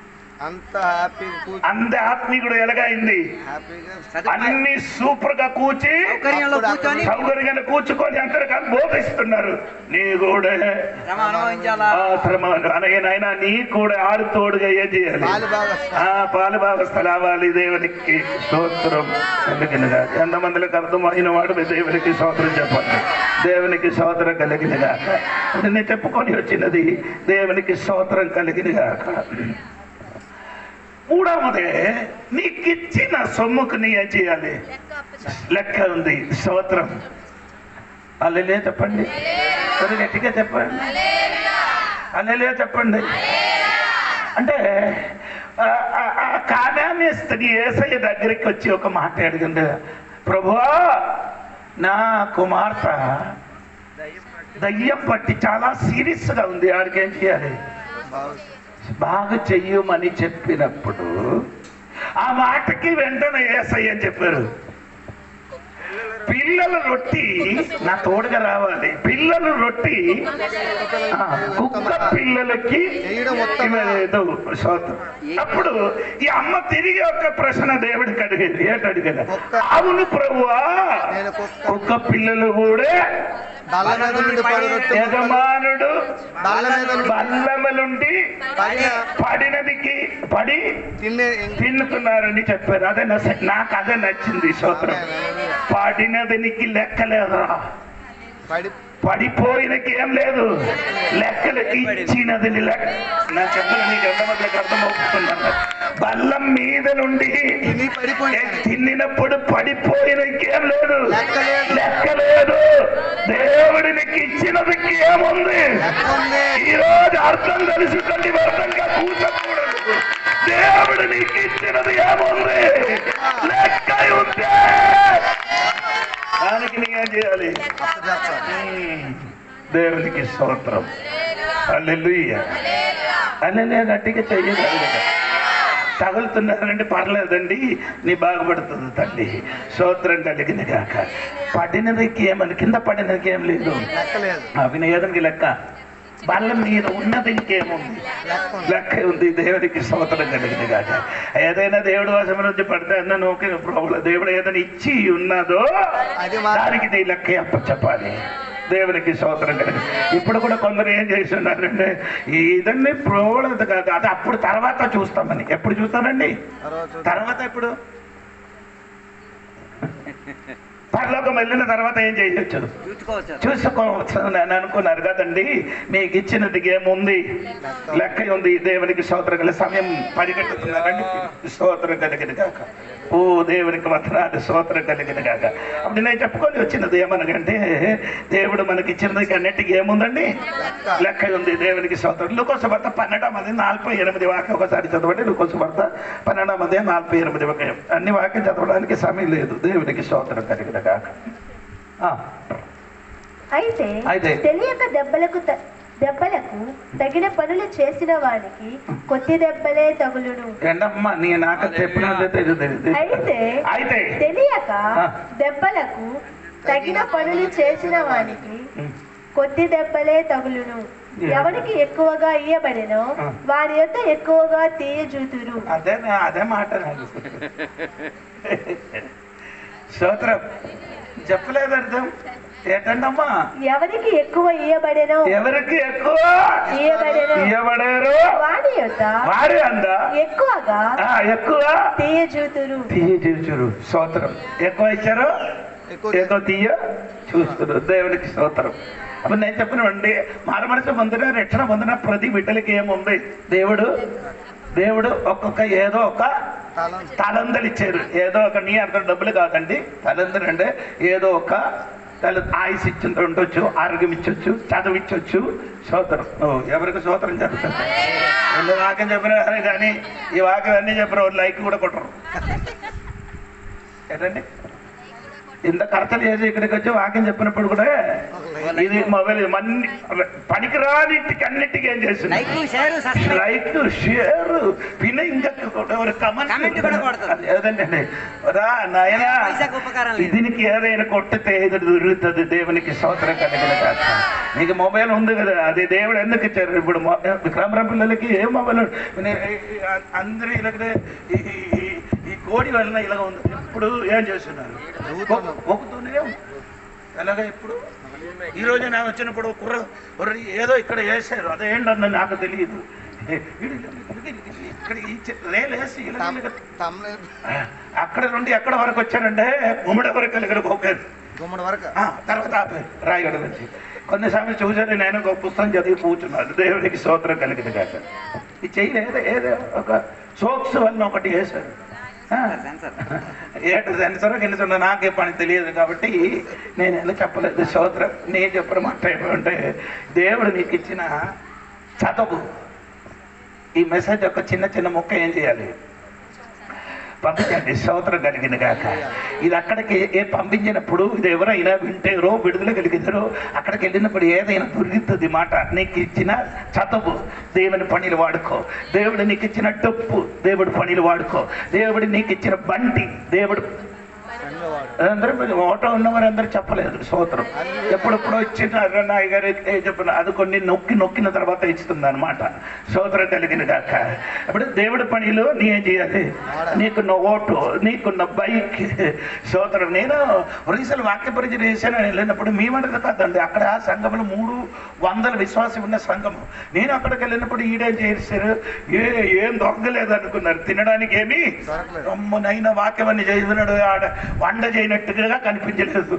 అంత ఆత్మీయుడు ఎలాగైంది? అన్ని సూపర్ గా కూర్చి సౌకర్యంగా కూర్చుకొని అందరికీ బోధిస్తున్నారు. నీ కూడా అనగా నీ కూడా ఆడుతోడుగా ఏం చేయాలి? పాలు భాగస్థలు అవ్వాలి. దేవునికి స్తోత్రం కలిగినగా. ఎంతమందికి అర్థమైన వాడు దేవునికి స్తోత్రం చెప్పండి. దేవునికి స్తోత్రం కలిగినగా. నేను చెప్పుకొని వచ్చినది దేవునికి స్తోత్రం కలిగినగాక. మూడవదే నీకిచ్చిన సొమ్ముకు నీ ఏం చేయాలి? లెక్క ఉంది. స్తోత్రం. అల్లెలే చెప్పండి, కొద్దిగా గట్టిగా చెప్పండి. అల్లెలే చెప్పండి. అంటే కానానీ స్త్రీ యేసయ్య దగ్గరికి వచ్చి ఒక మాట అడిగింది, ప్రభువా నా కుమార్తె దయ్యం పట్టి చాలా సీరియస్ గా ఉంది, ఆడికి ఏం చేయాలి? బాగా చెయ్యమని చెప్పినప్పుడు ఆ మాటకి వెంటనే యేసయ్య అని చెప్పారు, పిల్లల రొట్టి నా తోడుగా రావాలి. పిల్లలు రొట్టి కుక్క పిల్లలకి అప్పుడు ఈ అమ్మ తిరిగి ఒక ప్రశ్న దేవుడికి అడిగేది. ఏంటడిగేది? అవును ప్రభువా, కుక్క పిల్లలు కూడా యజమానుడు బల్లములుండి పడినదికి పడి తిన్నుతున్నారని చెప్పారు. అదే నాకు అదే నచ్చింది. స్తోత్రం. పడినదినికి లెక్కలేదురా, పడిపోయినకి ఏం లేదు, లెక్కలకి ఇచ్చినది లెక్క. నా చెప్పిన నీకు ఎంతమందికి అర్థమవుతున్నాను. బల్లం మీద నుండి తిన్నినప్పుడు పడిపోయినకి ఏం లేదు, లెక్క లేదు. దేవుడి నీకు ఇచ్చినదికి ఏముంది? ఈరోజు అర్థం తెలుసుకొని వ్యర్థంగా కూర్చోకూడదు. దేవుడు నీకు ఇచ్చినది ఏముంది? లెక్క ఉంటే దానికి నీ ఏం చేయాలి? దేవునికి స్తోత్రం. హల్లెలూయా. హల్లెలూయా. గట్టిగా చెయ్యాలి. తగులుతున్నారంటే పర్లేదండి, నీ బాగుపడుతుంది తల్లి. స్తోత్రం కలిగిన కాక. పడినదికి ఏమని? కింద పడినదికి ఏం లేదు, వినయేదానికి లెక్క. బల్లం మీద ఉన్నది ఇంకేముంది? లెక్క ఉంది. దేవునికి స్తోత్రం కలిగిన కాక. ఏదైనా దేవుడు వశం నుంచి పడితే అన్న నోకే ప్రాబ్లం. దేవుడు ఏదైనా ఇచ్చి ఉన్నదో దానికి నీ లెక్క చెప్పాలి. దేవునికి స్తోత్రం కలిగి. ఇప్పుడు కూడా కొందరు ఏం చేస్తున్నారంటే ఇదన్నీ ప్రోవలత కాదు, అది అప్పుడు తర్వాత చూస్తామని. ఎప్పుడు చూస్తానండి? తర్వాత ఎప్పుడు? పరలోకం వెళ్ళిన తర్వాత ఏం చేయొచ్చు? చూసుకోవచ్చు అని అనుకున్నారు కదండి. మీకు ఇచ్చినది ఏముంది? లెక్క ఉంది. దేవునికి స్తోత్రం కలిగి సమయం పరిగెట్టుతున్నారండి. స్తోత్రం కలిగిన కాక. ఓ దేవునికి వందనాలు. స్తోత్రం కలిగిన కాక. అప్పుడు నేను చెప్పుకొని వచ్చినది ఏమనగంటే, దేవుడు మనకి ఇచ్చినది అన్నిటికీ ఏముందండి? లెక్క ఉంది. దేవునికి స్తోత్రం. లూకోసు వార్త 12:48 వాక్యం ఒకసారి చదవండి. లూకోసు వార్త 12:48 వాక్యం. అన్ని వాక్యం చదవడానికి సమయం లేదు. దేవునికి స్తోత్రం కలిగిన కాక. అయితే తెలియక దెబ్బలకు తగిన పనులు చేసిన వానికి కొద్ది దెబ్బలే తగులును. ఏంటమ్మా నీ నాకు చెప్పినట్లయితే అయితే తెలియక దెబ్బలకు తగిన పనులు చేసిన వానికి కొద్ది దెబ్బలే తగులును. ఎవరికి ఎక్కువగా ఇయ్యబడినో వారి యొక్క ఎక్కువగా తీయజూతురు. అదే మాట. స్తోత్రం చెప్పలేదు అర్థం ఏంటండమ్మా? ఎవరికి ఎక్కువ ఇయ్యబడేనో ఎవరికి ఎక్కువ ఇయ్యబడారు వారి అంద ఎక్కువ తీయజూతురు. స్తోత్రం. ఎక్కువ ఇచ్చారు ఎక్కువ తీయ చూస్తున్నారు. దేవునికి స్తోత్రం. అప్పుడు నేను చెప్పినండి, మారమనసు పొందిన రక్షణ పొందిన ప్రతి బిడ్డలకి ఏముంది? దేవుడు ఒక్కొక్క ఏదో ఒక తలందలు ఇచ్చారు. ఏదో ఒక నీ అర్థం డబ్బులు కాదండి. తలందరు అంటే ఏదో ఒక ఆయుష్ ఇచ్చి ఉండొచ్చు, ఆరోగ్యం ఇచ్చొచ్చు, చదువు ఇచ్చొచ్చు. స్తోత్రం. ఎవరికి స్తోత్రం జరుగుతుంది? ఎన్ని వాక్యం చెప్పినా కానీ ఈ వాక్యం అన్నీ చెప్పిన లైక్ కూడా కొట్టరు. ఏంటండి ఇంత ఖర్చులు చేసి ఇక్కడికి వచ్చి వాక్యం చెప్పినప్పుడు కూడా ఇది మొబైల్ పనికిరానింటికి అన్నిటికీ ఏం చేస్తుంది? లైక్ షేర్ పిన్న ఇంకా ఏదండి రా నాయనా దీనికి ఏదైనా కొట్టితే ఎదురు దొరుకుతుంది. దేవునికి స్తోత్రం కలిగిన కాక. నీకు మొబైల్ ఉంది కదా, అది దేవుడు ఎందుకు ఇచ్చారు? ఇప్పుడు విక్రమరం పిల్లలకి ఏ మొబైల్ అందరూ ఇలాగే ఈ కోడి వలన ఇలాగ ఉంది. ఇప్పుడు ఏం చేస్తున్నారు? ఒక్కుతూనే ఉంది. అలాగే ఇప్పుడు ఈ రోజు నేను వచ్చినప్పుడు కుర్ర ఏదో ఇక్కడ వేసారు. అదేంటన్న నాకు తెలియదు. ఇక్కడ రేలేసి అక్కడ నుండి ఎక్కడ వరకు వచ్చారంటే గుమ్మడి వరకు ఇక్కడికి పోకారు. తర్వాత ఆపారు రాయగడ నుంచి. కొన్నిసార్లు చూసాను నేను ఒక పుస్తకం చదివి కూర్చున్నాను. దేవుడికి స్తోత్రం కలిగింది కాక. ఈ చెయ్యి ఏదో ఒక సోప్స్ వల్ల ఒకటి వేశారు. ఏట సెన్సరో గిన్నెసరో నాకే పని తెలియదు కాబట్టి నేను ఎలా చెప్పలేదు. స్తోత్రం. నేను చెప్పిన మాట ఏమంటే, దేవుడు నీకు ఇచ్చిన చదువు ఈ మెసేజ్ యొక్క చిన్న చిన్న ముక్క ఏం చేయాలి? పంపించండి. స్తోత్రం కలిగింది కాక. ఇది అక్కడికి పంపించినప్పుడు ఇది ఎవరైనా వింటారో విడుదల కలిగినారో అక్కడికి వెళ్ళినప్పుడు ఏదైనా దొరుకుతుంది మాట. నీకు ఇచ్చిన చదువు దేవుని పనులు వాడుకో. దేవుడు నీకు ఇచ్చిన డప్పు దేవుడి పనులు వాడుకో. దేవుడు నీకు ఇచ్చిన బండి దేవుడు అందరూ ఓటో ఉన్నవారు అందరూ చెప్పలేదు. స్తోత్రం. ఎప్పుడెప్పుడు వచ్చిన నాయ గారు చెప్పిన అది కొన్ని నొక్కిన తర్వాత ఇస్తుంది అనమాట. స్తోత్రం కలిగిన కాక. అప్పుడు దేవుడి పనిలో నీ ఏం చేయాలి? నీకున్న ఓటు, నీకున్న బైక్. స్తోత్రం. నేను ఒరిస్సాలో వాక్య పరిచయం చేశాను వెళ్ళినప్పుడు మీ మనకు కాదండి, అక్కడ ఆ సంఘంలో 300 విశ్వాసం ఉన్న సంఘం. నేను అక్కడికి వెళ్ళినప్పుడు ఈడేం చేశారు? ఏం దొరకలేదు అనుకున్నారు. తినడానికి ఏమి నైనా వాక్యం అన్ని చేసినాడు. ఆడ వంట చేయనట్టుగా కనిపించలేదు.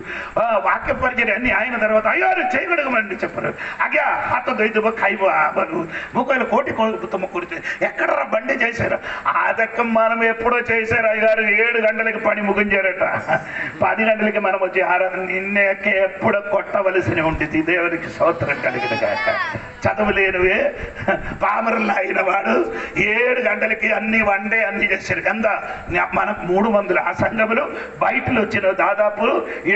వాక్య పరిచయం అన్ని ఆయన తర్వాత అయ్యో చేయగలగమని చెప్పారు. అగ్యా హాత దొయ్యబో ఖైబో ఆబరు ముఖాలు కోటి కొడుతుమ్మ కుడితే ఎక్కడ బండి చేశారు? అదక్క మనం ఎప్పుడో చేశారు. అయ్యారు 7 గంటలకి పని ముగించారట. 10 గంటలకి మనం వచ్చి ఆరాధన నిన్నేకే ఎప్పుడో కొట్టవలసి ఉంటుంది. దేవునికి స్తోత్రం కలిగిన కాక. చదువు లేనివే పామరులు అయిన వాడు 7 గంటలకి అన్ని వండే అన్ని చేశారు. ఎంత మనకు 300 ఆ సంఘములు బయటలో వచ్చిన దాదాపు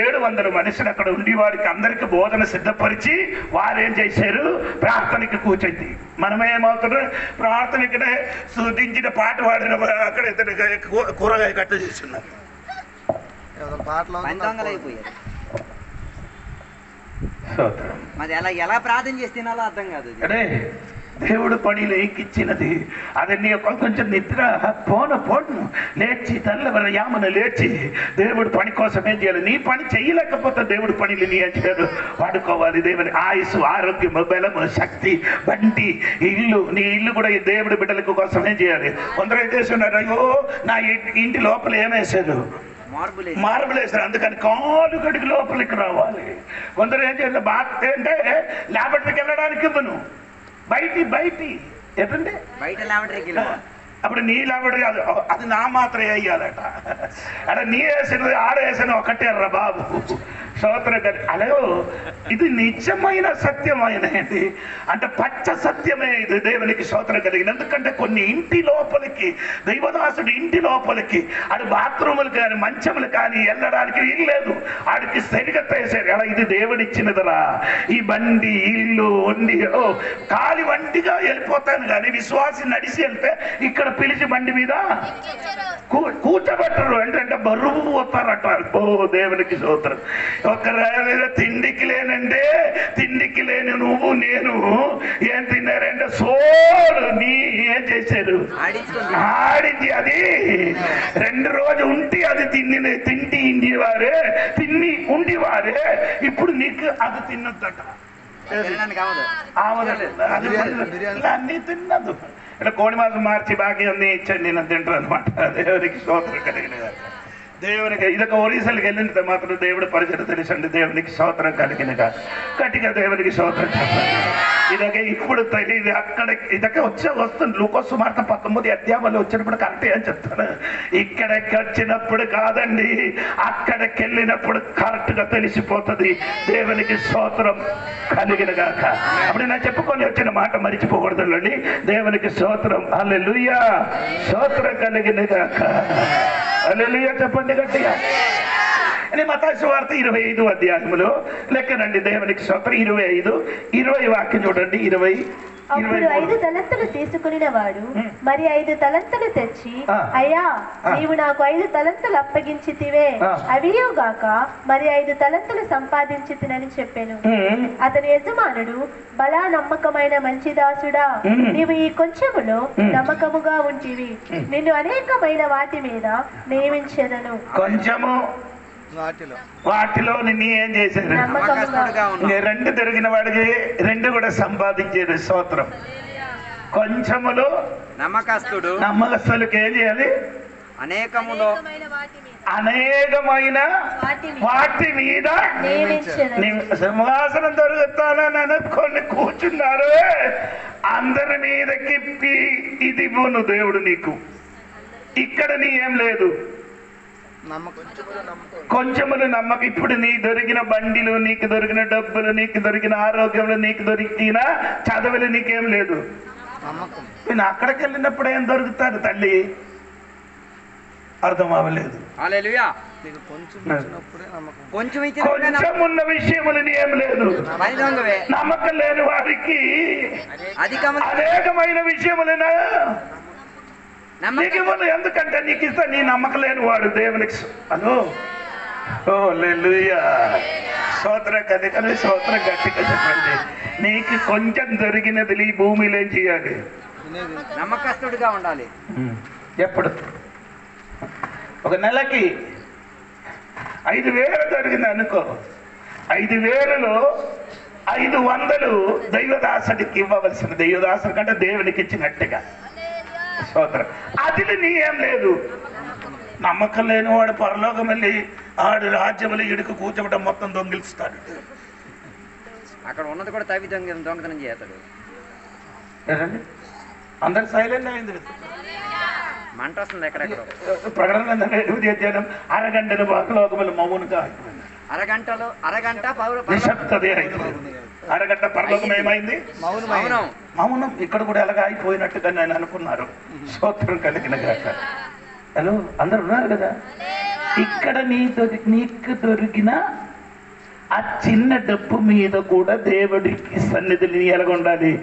700 మనుషులు అక్కడ ఉండి వాడికి అందరికి బోధన సిద్ధపరిచి వారేం చేశారు? ప్రార్థనకి కూర్చుంది. మనమేమవుతున్నాం? ప్రార్థన ఇక్కడ శుద్ధించిన పాట పాడిన అక్కడ కూరగాయ కట్ట చేస్తున్నారు. ఎలా ప్రార్థన చేస్తున్నాలో అర్థం కాదు. అదే దేవుడు పనిలో ఎక్కిచ్చినది. అది నీ కొంచెం నిద్ర పోను లేచి తెల్లవర యామను లేచి దేవుడు పని కోసం ఏం చేయాలి? నీ పని చేయలేకపోతే దేవుడు పనిని నీ ఏం చేయాలి? వాడుకోవాలి. దేవుని ఆయుసు, ఆరోగ్యం, బలము, శక్తి, బండి, ఇల్లు. నీ ఇల్లు కూడా ఈ దేవుడి బిడ్డలకు కోసం ఏం చేయాలి? కొందరు ఏం చేస్తున్నారు? అయ్యో నా ఇంటి లోపల ఏమేశారు? మార్బుల్ వేసారు. అందుకని కాలు గడికి లోపలికి రావాలి. కొందరు ఏం చేస్తారు, బాత్ అంటే ల్యాబరేటరీకి వెళ్ళడానికి ఇవ్వను, బయటి ఏంటంటే బయట లాబరేటరీకి అప్పుడు నీ లాబరేటరీ అది నా మాత్రం వేయాలట. అలా నీ వేసిన ఆడేసిన ఒకటేర్రా బాబు. స్తోత్రం గారి అలాగో ఇది నిజమైన సత్యమైనది అంటే పచ్చ సత్యమే ఇది దేవునికి స్తోత్రం కలిగిన. ఎందుకంటే కొన్ని ఇంటి లోపలికి దైవదాసుడు ఇంటి లోపలికి ఆడు బాత్రూములు కానీ మంచములు కానీ వెళ్ళడానికి వీల్లేదు. ఆడికి సరిగ్గా వేసాడు. అలా ఇది దేవుడిచ్చినదిరా, ఈ బండి ఇల్లు వండి కాలి వంటిగా వెళ్ళిపోతాను కానీ విశ్వాసి నడిచి వెళ్తే ఇక్కడ పిలిచి బండి మీద కూర్చోబెట్టరు. అంటే బరువు పోతారట. ఓ దేవునికి స్తోత్రం. ఒక తిండికి లేనంటే తిండికి లేని నువ్వు నేను ఏం తిన్నారంటే సోలు నీ ఏం చేశారు ఆడించి అది 2 రోజు ఉంటే అది తిండి ఇండివారే తిన్ని ఉండివారే. ఇప్పుడు నీకు అది తిన్నదట, అన్ని తిన్నదు. ఇట్లా కోడి మాసం మార్చి బాకీ అన్ని ఇచ్చండి నేను తింటారు అనమాట. దేవునికి స్తోత్రం కలిగిన దేవునికి ఇదొక ఒరిసలకి వెళ్ళిన మాత్రం దేవుడి పరిచయం తెలుసండి. దేవునికి స్తోత్రం కలిగిన గట్టిగా దేవునికి స్తోత్రం చెప్పండి. ఇదొక ఇప్పుడు తెలియదు అక్కడ ఇదొక వస్తుంది. లూకోసు వార్త 19 అధ్యాయంలో వచ్చినప్పుడు కరెక్ట్ అని చెప్తాను. ఇక్కడికి వచ్చినప్పుడు కాదండి, అక్కడికి వెళ్ళినప్పుడు కరెక్ట్ గా తెలిసిపోతుంది. దేవునికి స్తోత్రం కలిగిన గాక. అప్పుడు నేను చెప్పుకొని వచ్చిన మాట మరిచిపోకూడదండి. దేవునికి స్తోత్రం. హల్లెలూయా, స్తోత్రం కలిగిన గాక. హల్లెలూయా చెప్పండి గట్టిగా. మత్తయి సువార్త 25 అధ్యాయములో లెక్కనండి. దేవునికి స్తోత్రం. 20 వాక్యం చూడండి. 20 అప్పుడు 5 తలంతులు తీసుకుని వాడు మరి 5 తలంతులు తెచ్చి, అయ్యా నీవు నాకు 5 తలంతులు అప్పగించితివే, అవియోగాక మరి 5 తలంతులు సంపాదించితినని చెప్పాను. అతని యజమానుడు, బలా నమ్మకమైన మంచి దాసుడా, నీవు ఈ కొంచెములో నమ్మకముగా ఉంటివి, నిన్ను అనేకమైన వాటి మీద నియమించెదను. కొంచెము వాటిలో నిన్ను ఏం చేశారు? 2 దొరికిన వాడికి 2 కూడా సంపాదించేది. స్తోత్రం. కొంచెములో నమ్మకస్తులకి ఏం చేయాలి? అనేకమైన వాటి మీద సింహాసనం దొరుకుతానని అనుకొని కూర్చున్నారు. అందరి మీదకి ఇది ఇవ్వను దేవుడు నీకు. ఇక్కడ నీ ఏం లేదు, కొంచెములు నమ్మకం. ఇప్పుడు నీ దొరికిన బండిలు, నీకు దొరికిన డబ్బులు, నీకు దొరికిన ఆరోగ్యంలో, నీకు దొరికిన చదువులు నీకేం లేదు. నేను అక్కడికి వెళ్ళినప్పుడు ఏం దొరుకుతారు తల్లి? అర్థం అవ్వలేదు. కొంచెం ఉన్న విషయములు ఏం లేదు. నమ్మకం లేని వారికి అనేకమైన విషయములైనా ఎందుకంటే నీకు ఇస్తా. నీ నమ్మకం లేని వాడు దేవునికి హలో హల్లెలూయా స్తోత్రం. కనుక స్తోత్రం గట్టిగా చెప్పండి. నీకు కొంచెం దొరికినది ఈ భూమిలో ఏం చేయాలి? నమ్మకస్తుడిగా ఉండాలి. ఎప్పుడు ఒక నెలకి 5,000 దొరికింది అనుకో, 5,000లో 500 దైవదాసుడికి ఇవ్వవలసిన, దైవదాసుడి కంటే దేవునికి ఇచ్చినట్టుగా. స్తోత్రం. అది నీ ఏం లేదు. నమ్మకం లేని వాడు పరలోకం వెళ్ళి ఆడు రాజ్యములు ఇడుకు కూర్చోబెట్టడం మొత్తం దొంగిలిస్తాడు. అక్కడ ఉన్నది కూడా తవ్వి దొంగతనం చేస్తాడు. అందరు సైలెంట్ అయింది. మంట వస్తుంది ఎక్కడెక్కడ. ప్రకటన అరగంటను పరలోకములు మౌనంగా అరగంట నిశ్శబ్దత అయిపోయింది. అరగంట పరలోకం ఏమైంది? మౌనం. ఇక్కడ కూడా ఎలాగ అయిపోయినట్టుగా నేను అనుకున్నారు. స్తోత్రం కలిగిన గాక. హలో అందరు ఉన్నారు కదా. ఇక్కడ నీకు దొరికిన ఆ చిన్న డబ్బు మీద కూడా దేవుడికి సన్నిధిని ఎలాగుండాలి?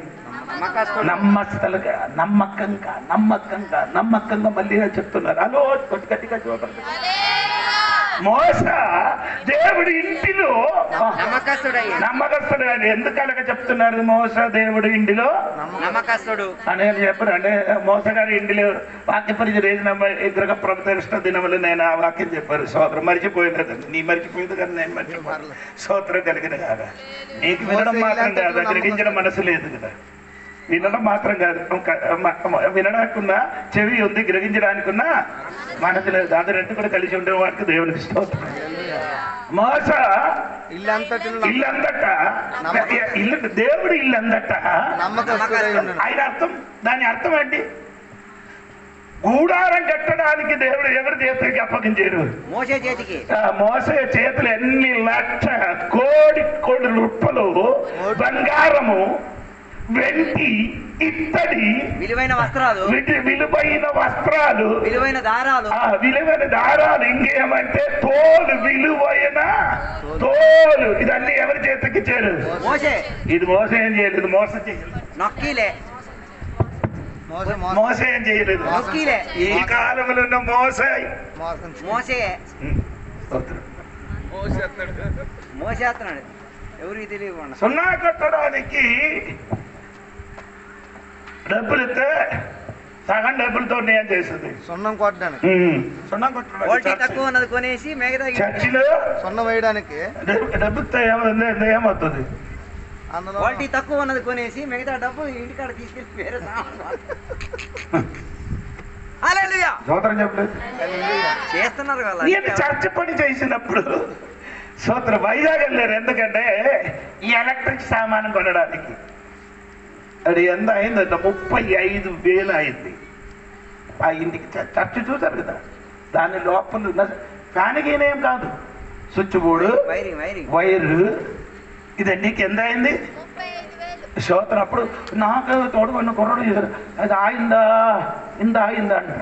నమ్మకంగా మళ్ళీ చెప్తున్నారు. హలో గట్టిగా చూడండి. మోస దేవుడి ఇంటిలో నమ్మకస్తుడు అని ఎందుకు అలాగ చెప్తున్నారు? మోస దేవుడి ఇంటిలో నమ్మకస్తుడు అని చెప్పారు. అంటే మోసగారి ఇంటిలో వాక్య పరిచయం ఇద్దరుగా ప్రతిష్ట దినములు నేను ఆ వాక్యం చెప్పారు. స్తోత్రం. మర్చిపోయినదండి. నీ మర్చిపోయింది కానీ నేను మర్చిపోయాను. స్తోత్రం కలిగిన కాదా. నీకు వినడం మాత్రం కాదు, గ్రహించడం మనసు లేదు కదా. వినడం మాత్రం కాదు, వినడానికున్నా చెవి ఉంది, గ్రహించడానికున్నా మనసు లేదు. అది రెండు కూడా కలిసి ఉండే వారికి దేవునికి స్తోత్రం. మోస ఇల్లందట, దేవుడు ఇల్లందట. ఆయన అర్థం, దాని అర్థం ఏంటి? గూడారం కట్టడానికి దేవుడు ఎవరి చేతికి అప్పగించారు? మోసే చేతులు ఎన్ని లక్ష కోడి రూపాయలు బంగారము, వెండి, ఇత్తడి, విలువైన వస్త్రాలు, విలువైన దారాలు, ఇంకేమంటే తోలు, విలువైన తోలు, ఇదన్నీ ఎవరి చేతికి ఇచ్చారు? ఇది మోస ఏం చేయలేదు, మోసం చేయలేదు, మోస ఏం చేయలేదు. ఈ కాలంలో ఉన్న మోసేస్తున్నాడు ఎవరికి తెలియకుండా. సున్నా కట్టడానికి డబ్బులు ఇస్తే సగం డబ్బులతో ఏం చేస్తుంది? సున్నం కొట్టడానికి. సున్నం కొట్టడానికి తక్కువ ఉన్నది కొనేసి మిగతా చర్చిలో సున్నం వేయడానికి డబ్బుతో ఏమవుతుంది? క్వాలిటీ తక్కువ ఉన్నది కొనేసి మిగతా డబ్బు ఇంటికాడ తీసుకెళ్ళి వేరే చేస్తున్నారు కదా. చర్చ్ పని చేసినప్పుడు సోదరు వైజాగ్ వెళ్ళారు. ఎందుకంటే ఈ ఎలక్ట్రిక్ సామాను కొనడానికి. అది ఎంత అయిందంట? 35,000 అయింది. ఆ ఇంటికి చర్చ్ చూసారు కదా, దాని లోపల ఉన్న ఫ్యాన్కి ఏం కాదు, స్విచ్ బోర్డు, వైరు, ఇదన్నీ కింద అయింది. శ్రోతలు అప్పుడు నాకు తోడుకొన్న కుర్రడు చేశారు, అది ఆయిందా అంట.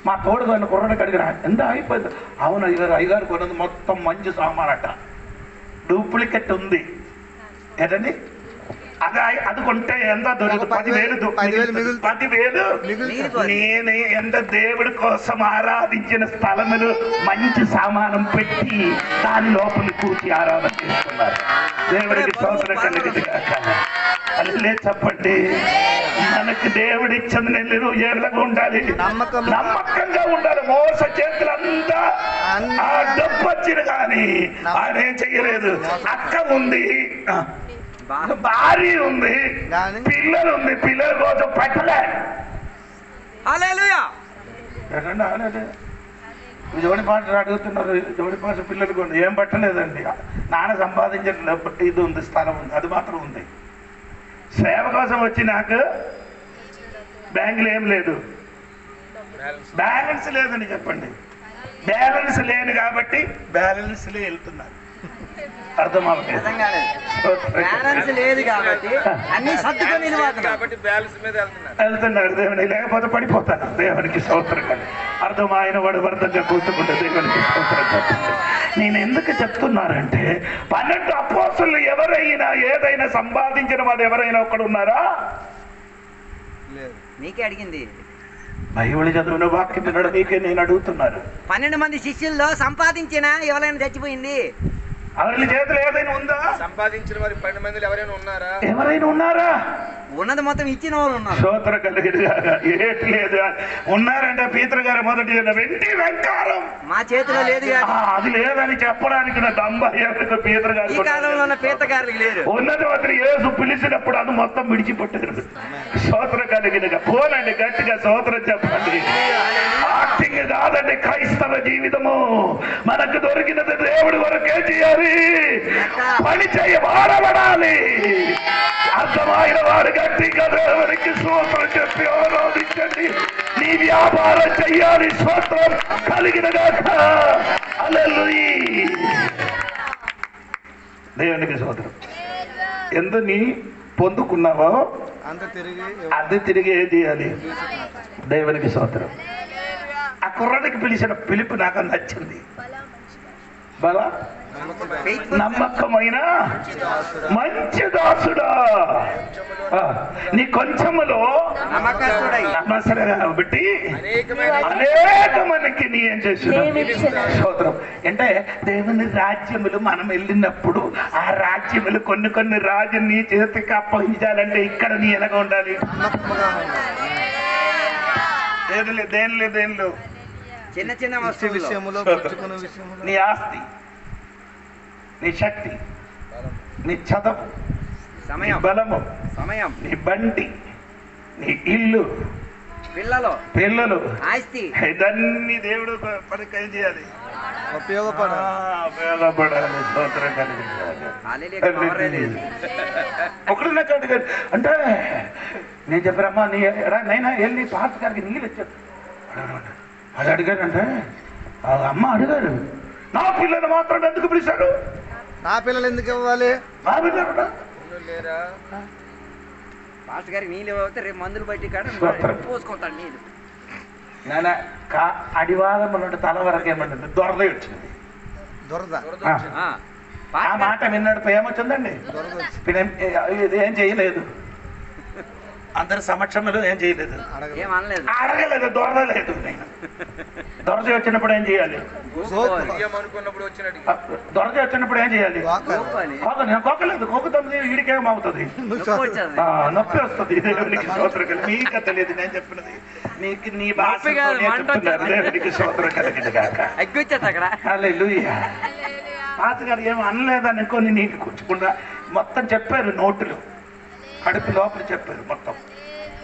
మా తోడుకొన్న కుర్రడికి అడిగిన ఎంత అయిపోయింది? అవును అయ్యగారు కొన్నది మొత్తం మంచి సామానట, డూప్లికేట్ ఉంది. ఏంటండి అది కొంటే ఎంత దొరుకుతుంది? 10,000. నేను ఎంత దేవుడి కోసం ఆరాధించిన స్థలములు మంచి సామానం పెట్టి దాని లోపల కూర్చి ఆరాధన చేస్తున్నారు. దేవుడికి స్తోత్రం కలిగింది కాక. అది లేదు చెప్పండి. మనకి దేవుడి ఇచ్చింది నెల్లూరు ఏళ్ళగా ఉండాలి, నమ్మకంగా ఉండాలి. మోస చేతులంతా ఆ డబ్బు వచ్చిన కానీ ఆయన ఏం చెయ్యలేదు. అక్క ఉంది, భార్య ఉంది, పిల్లలు ఉంది, పిల్లల కోసం పెట్టలే. జోడి పాటలు అడుగుతున్నారు, జోడి పాట పిల్లలకు ఉంది, ఏం పట్టలేదండి. నాన్న సంపాదించిన ఇది ఉంది, స్థలం ఉంది, అది మాత్రం ఉంది. సేవ కోసం వచ్చి నాకు బ్యాంకులో ఏం లేదు, బ్యాలెన్స్ లేదని చెప్పండి. బ్యాలెన్స్ లేదు కాబట్టి బ్యాలెన్స్లే వెళ్తున్నారు. వెళ్తున్నారు దేవుని, లేకపోతే పడిపోతాను. దేవునికి స్తోత్రం. అర్థమైన వాడు వర్ధంగా కూర్చుకుంటే దేవునికి స్తోత్రం చెప్పండి. నేను ఎందుకు చెప్తున్నానంటే 12 అపోస్తలులు ఎవరైనా ఏదైనా సంపాదించిన వాడు ఎవరైనా ఒక్కడు ఉన్నారా? మీకే అడిగింది. బైబిల్ చదివిన వాక్యం వినడం మీకే నేను అడుగుతున్నాను. 12 మంది శిష్యుల్లో సంపాదించిన ఎవరైనా చచ్చిపోయింది? ఎవరి చేతులు ఏదైనా ఉందా? సంపాదించిన వారి 12 మందిలో ఎవరైనా ఉన్నారా? ఉన్నది మొత్తం ఇచ్చిన వాళ్ళు ఉన్నారు. స్తోత్ర కలిగిన ఏటి లేదు. ఉన్నారంటే పీతర్ గారు మొదటి వెండి వెంకారం మా చేతిలో లేదు, అది లేదని చెప్పడానికి నా దంబ పీతర్ గారు. ఈ కాలంలో ఉన్న పీతగారికి లేదు. ఉన్నది మాత్రం యేసు పిలిచినప్పుడు అది మొత్తం విడిచిపెట్టారు. స్తోత్ర కలిగిన పోనండి, గట్టిగా స్తోత్రం చెప్పండి. యాక్టింగ్ కాదండి క్రైస్తవ జీవితము. మనకు దొరికినది దేవుడి వరకే చేయాలి, పని చేయ వాడబడాలి. అర్థమైన వారు గట్టిగా దేవునికి స్తోత్రం చెప్పి ఆరాధించండి. నీ వ్యాపారం చెయ్యాలి, స్తోత్రం కలిగిన గాక. హల్లెలూయా. దేవునికి స్తోత్రం. ఎంత నీ పొందుకున్నావో అది తిరిగి ఏం చేయాలి? దేవునికి స్తోత్రం. ఆ కుర్రాడికి పిలిచిన పిలుపు నాకు నచ్చింది. బలా నమ్మకమైన మంచి దాసుడా, నీ కొంచెములో కాబట్టి అనేక మనకి నీ ఏం చేస్తున్నావు స్తోత్రం. అంటే దేవుని రాజ్యములు మనం వెళ్ళినప్పుడు ఆ రాజ్యములు కొన్ని రాజు నీ చేతికి అప్పగించాలంటే ఇక్కడ నీ ఎలాగ ఉండాలి? దేనిలో చిన్న చిన్న విషయములో నీ ఆస్తి, నీ శక్తి, నీ చదువు, సమయం, బలము, సమయం, నీ బండి, నీ ఇల్లు, పిల్లలు, ఆస్తి, ఇదన్నీ దేవుడు మనకి ఏం చేయాలి? ఉపయోగపడాలి. స్తోత్రం కలిగించాలి. ఒకటి నాకు అడిగారు అంటే నేను చెప్పారమ్మా నైనా వెళ్ళి పాత గారికి నీళ్ళు ఇచ్చారు. అది అడిగారంటే అమ్మ అడిగారు, నా పిల్లలు మాత్రం ఎందుకు పిలిచాడు? నా పిల్లలు ఎందుకు ఇవ్వాలి? నా పిల్లలు పాస్టర్ గారికి నీళ్ళు ఇవ్వకపోతే రేపు మందులు బయట కాడ పోసుకుంటాడు నీళ్ళు. నాన్న అడివాదం నుండి తల వరకు ఏమంటుంది? దొరద వచ్చింది. ఆ మాట విన్నాడు ఏమొచ్చిందండి? ఏం చేయలేదు, అందరి సమక్షంలో ఏం చేయలేదు, అడగలేదు, దొరదలేదు. దొరద వచ్చినప్పుడు ఏం చేయాలి? దొరద వచ్చినప్పుడు ఏం చేయాలి? నేను కోకలేదు, కోకుతుంది వీడికేం అవుతుంది, నొప్పి వస్తుంది. దేవునికి స్తోత్రం కలిగి. నీకు తెలియదు నేను చెప్పినది, నీకు నీ భాష దేవునికి స్తోత్రం కలిగింది కాక. హల్లెలూయా. పాత గారు ఏమో అనలేదని కొన్ని నీకు కూర్చుకుండా మొత్తం చెప్పారు, నోటులు కడుపు లోపల చెప్పారు మొత్తం.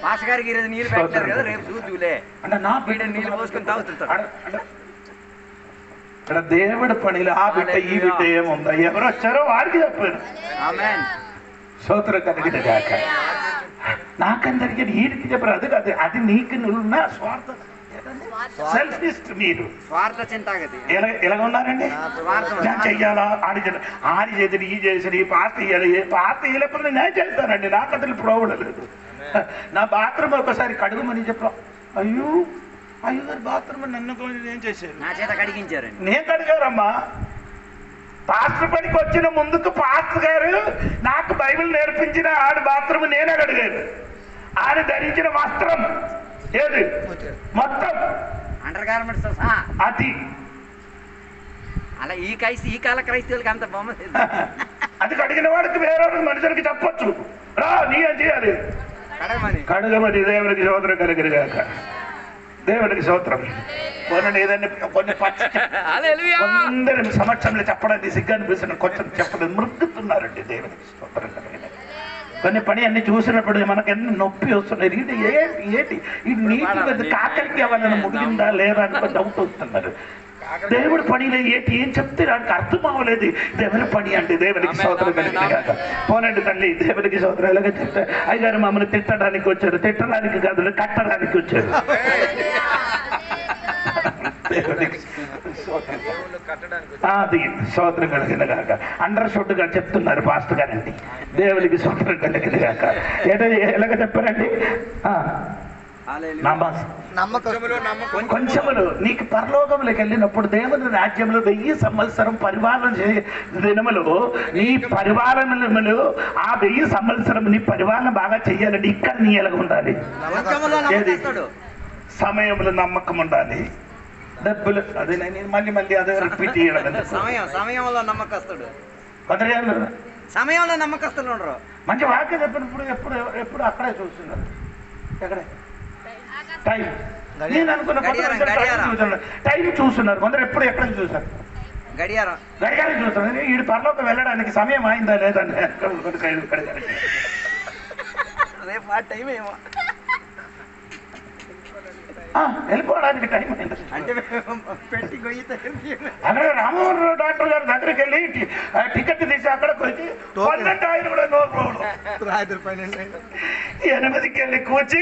పాస్టర్ గారికి ఈరోజు నీళ్ళు పెట్టారు కదా, రేపు చూద్దులే అంటే నా బిడ్డ నీళ్ళు పోసుకొని తాగుతుంటాడు. ఇక్కడ దేవుడి పనిలో ఆ బిడ్డ ఈ బిడ్డ ఏముందా, ఎవరు వచ్చారో వారికి చెప్పారు. స్తోత్రం కలిగిన కాక. నాకందరికీ వీరికి చెప్పారు. అది కాదు, అది నీకు నువ్వున్న స్వార్థం, సెల్ఫిస్ట్. మీరు స్వార్థ చింతాగతి ఎలా ఉన్నారండి? నేను చెయ్యాలా, ఆడి చేసి ఈ చేసి ఈ పాత ఇయ్యాలి, ఏ పాత ఇయ్యలేకపోతే నేను చేస్తానండి. నాకు అసలు ప్రోవడలేదు. నా బాత్రూమ్ ఒకసారి కడుగుమని చెప్పా. అయ్యో గారు బాత్రూమ్ నన్ను ఏం చేశారు? నా చేత కడిగించారండి. నేను కడిగారమ్మా. పాస్టర్ పనికి వచ్చిన ముందుకు పాస్టర్ గారు నాకు బైబిల్ నేర్పించిన ఆడి బాత్రూమ్ నేనే కడిగాను. ఆడి ధరించిన వస్త్రం ఏది మొత్తం అండర్ గార్మెంట్స్ అది. అలా ఈ కాల క్రైస్తవులకి అంత బొమ్మ అది కడిగిన వాడికి వేరే మనుషులకి చెప్పొచ్చు, రా నీ ఏం చేయాలి? కడగమని. దేవునికి స్తోత్రం కలిగినగాక. దేవునికి స్తోత్రం. కొన్ని ఏదైనా కొన్ని అందరి సమక్షంలో చెప్పడానికి సిగ్గు అనిపిస్తున్న కొంచెం చెప్పలేదు, మృక్కుతున్నారండి. దేవునికి స్తోత్రం కలిగిన కొన్ని పని అన్ని చూసినప్పుడు మనకు ఎన్ని నొప్పి వస్తున్నాయి. ఇది ఏంటి ఈ నీటి మీద కాకరికి ఎవరైనా ముడిగిందా లేదా అని డౌట్ వస్తున్నారు. దేవుడి పనిలో ఏంటి ఏం చెప్తే దానికి అర్థం అవ్వలేదు. దేవుని పని అంటే దేవునికి స్తోత్రం కలిగిన కాక. పోనండి తల్లి, దేవునికి స్తోత్రం. ఎలాగ చెప్తే అయ్యగారు మమ్మల్ని తిట్టడానికి వచ్చారు, తిట్టడానికి కాదు కట్టడానికి వచ్చారు. అది స్తోత్రం కలిగిన కాక. అండర్ షూట్ గా చెప్తున్నారు పాస్టర్ గారండి. దేవునికి స్తోత్రం కలిగిన కాక. ఎలాగ చెప్పారండి? కొంచెములు నీకు పరలోకంలోకి వెళ్ళినప్పుడు దేవుని రాజ్యంలో 1000 సంవత్సరం పరిపాలన దినములు నీ పరిపాలనలు ఆ 1000 సంవత్సరం నీ పరిపాలన బాగా చెయ్యాలంటే ఇక్కడ నీ ఎలాగ ఉండాలి? సమయంలో నమ్మకం ఉండాలి. డబ్బులు అదే నేను మళ్ళీ అదే రిపీట్ చేయడం. సమయంలో నమ్మకస్తుడు, సమయంలో నమ్మకస్తులు ఉండరు. మంచి వాక్యం చెప్పినప్పుడు ఎప్పుడు అక్కడే చూస్తున్నారు. ఎక్కడే టైం నేను అనుకున్న టైం చూస్తున్నారు. కొందరు ఎప్పుడు ఎక్కడ చూసారు? గడియారం చూస్తున్నారు. ఈ పరలోకి వెళ్ళడానికి సమయం అయిందా లేదండి? వెళ్ళిపోవడానికి టైం అయింది అంటే అక్కడ రామోహన్ డాక్టర్ గారి దగ్గరికి వెళ్ళి టికెట్ తీసి అక్కడికి వచ్చి 12 ఆయన కూడా ఎనిమిదికి వెళ్ళి కూర్చి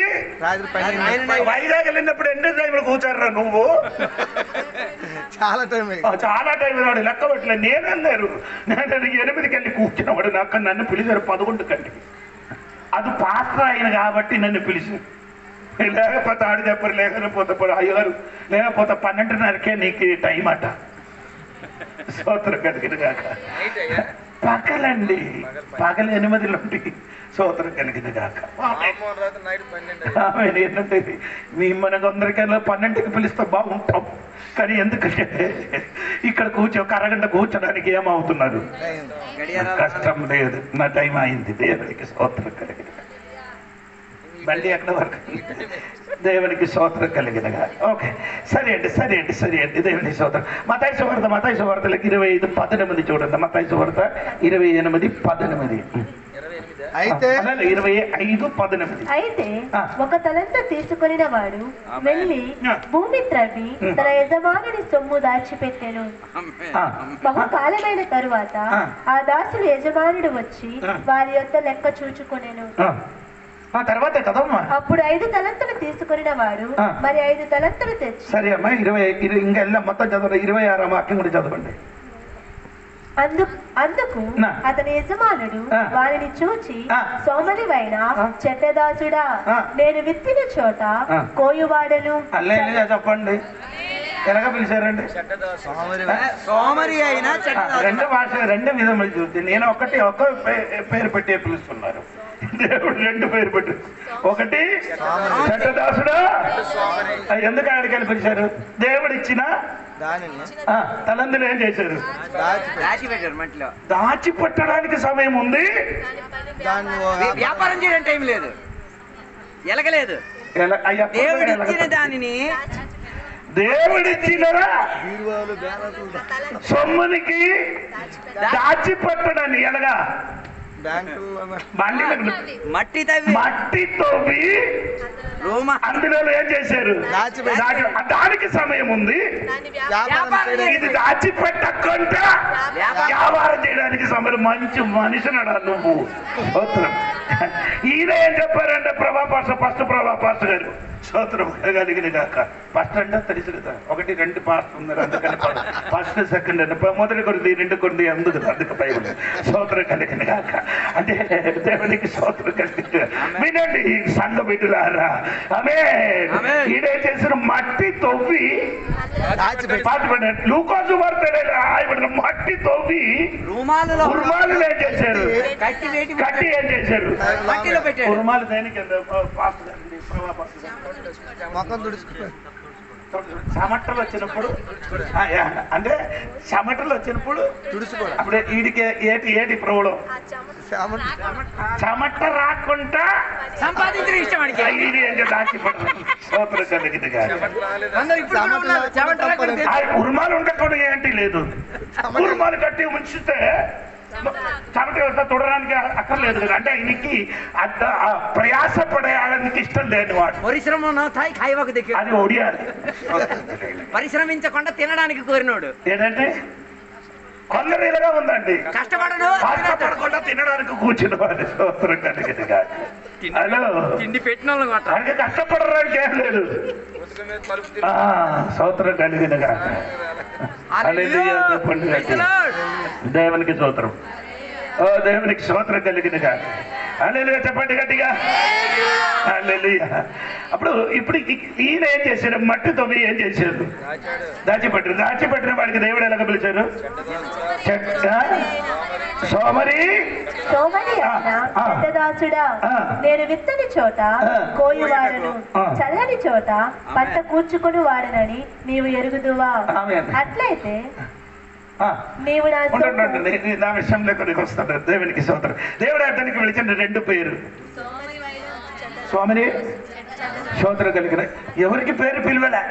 వైజాగ్ వెళ్ళినప్పుడు ఎన్ని టైంలో కూర్చారా నువ్వు? చాలా టైం వాడు లెక్క పెట్టలేదు. నేను వెళ్ళారు. నేను 8కి వెళ్ళి కూర్చున్నవాడు నాకు నన్ను పిలిచారు 11 గంటకి. అది పాస్టర్ ఆయన కాబట్టి నన్ను పిలిచారు. లేకపోతే ఆడు చెప్పరు, లేకపోతే అయ్యారు, లేకపోతే 12:30కే నీకు టైం అట. స్తోత్రం కలిగిన కాక. పగలండి, పగలు 8 నుండి స్తోత్రం కలిగిన కాక. ఏంటంటే మనకు అందరికైనా 12కి పిలిస్తే బాగుంటాం. కానీ ఎందుకంటే ఇక్కడ ఒక అరగంట కూర్చోడానికి ఏమవుతున్నారు? కష్టం లేదు, నా టైం అయింది. దేవుడికి స్తోత్రం కలిగిన. బండి ఎక్కడ వరకు దేవునికి స్తోత్రం కలిగినగా. ఓకే, సరే అండి దేవునికి స్తోత్రం. మత్తయి సువార్తలకు 25:18 చూడండి. మత్తయి సువార్త 28:18. అయితే 25:18. అయితే ఒక తలంతు తీసుకొనిన వాడు వెళ్ళి భూమి త్రవ్వి తన యజమానుని సొమ్ము దాచిపెట్టెను. బహుకాలమైన తరువాత ఆ దాసుడు యజమానుడు వచ్చి వారి యొక్క లెక్క చూచుకొనెను. తర్వాత కదమ్మా, అప్పుడు 5 తలంతులు తీసుకొనిన వాడు మరి 5 తలంతులు తెచ్చి. సరే అమ్మా, 20 ఇంకా వెళ్ళా మొత్తం చదవండి. 26వ వాక్యం కూడా చదవండి. అందుకు అతని యజమానుడు వారిని చూచి, సోమరివైన చెడ్డదాసుడా, నేను విత్తిన చోట కోయువాడను. చెప్పండి, ఎలాగ పిలిచారండి? సోమరి అయినా రెండు భాష, రెండు విధములు చూస్తే నేను ఒక్క పేరు పెట్టే పిలుస్తున్నారు. దేవుడు 2 పేరు పెట్టు. ఒకటి చెడ్డదాసుడా, ఎందుకు ఆడికని పిలిచారు? దేవుడు ఇచ్చిన తలందులు ఏం చేశారు? దాచిపెట్టడానికి సమయం ఉంది, వ్యాపారం చేయడానికి టైం లేదు, ఎలగలేదు. దేవుడిచ్చిన దానిని దేవుడిచ్చిన సొమ్మునికి దాచిపెట్టడాన్ని ఎలాగా? మట్టి తవ్వి అందులో ఏం చేశారు? దానికి సమయం ఉంది, ఇది దాచిపెట్టకుండా వ్యాపారం చేయడానికి సమయం. మంచి మనిషినడా నువ్వు? ఈయన ఏం చెప్పారంటే ఫస్ట్ ప్రభా పాస్టర్ గారు స్తోత్రం కలిగిన కాక. ఫస్ట్ అంటే తెలుసు కదా, 1, 2 పాస్టర్ ఉన్నారు, అందుకని ఫస్ట్ సెకండ్ అంటే మొదటి కొద్ది 2 కొద్ది అందుకు బైబిల్ స్తోత్రం కలిగిన కాక. అంటే దేవునికి స్తోత్రం కలిగిన. వినండి సంఘ బిడ్డలారా, ఆమె ఈడే చేసిన మట్టి తవ్వి లూకాసు వార్త మట్టి తవ్వి ఉరుమాలు ఏం చేశారు? కట్టి ఏం చేశారు? ఉరుమాలు దేనికి? చెమటలు వచ్చినప్పుడు, అంటే చెమటలు వచ్చినప్పుడు తుడుచుకోవడం. అప్పుడు వీడికి ఏటి ప్రాబ్లం? చెమట రాకుండా సంపాదించిన ఇష్టం ఇది ఏంటి? దాచిపడతారు. స్తోత్రం కలిగింది. ఉరుమాలు ఉండకుండా ఏంటి లేదు, ఉరుమాలు కట్టి ఉంచితే చెమట వస్తే తుడడానికి అక్కర్లేదు కదా. అంటే ఆయనకి ప్రయాసపడేయడానికి ఇష్టం లేదు. వాడు అది ఒడియాలి. పరిశ్రమించకుండా తినడానికి కోరినోడు ఏంటంటే కొందరు ఇలాగా ఉందండి, కష్టపడకుండా తినడానికి కూర్చుని వాడు. స్తోత్రం కలిగింది. హలో, తిండి పెట్టిన వాళ్ళకి కష్టపడడానికి ఏం లేదు. స్తోత్రం కలిగిన చెప్పండి. దేవునికి స్తోత్రం. ఓ దేవునికి స్తోత్రం కలిగిన హల్లెలూయా చెప్పండి గట్టిగా. హల్లెలూయా. ఇప్పుడు ఈయన ఏం చేశారు? మట్టి తవ్వి ఏం చేశారు? దాచిపెట్టిన వాడికి దేవుడు ఎలాగ పిలిచారు? సోమరి చెడ్డదాసుడా, నేను విత్తని చోట కోయువాడను, చల్లని చోట పంట కూర్చుకొని వాడనని నీవు ఎరుగుదువా? అట్లయితే నీవు నా విషయంలో కొన్ని వస్తాడు. దేవునికి స్తోత్రం. దేవుడు అతనికి పిలిచిన 2 పేరు సోమరి స్తోత్రం కలిగిన. ఎవరికి పేరు పిలవలే.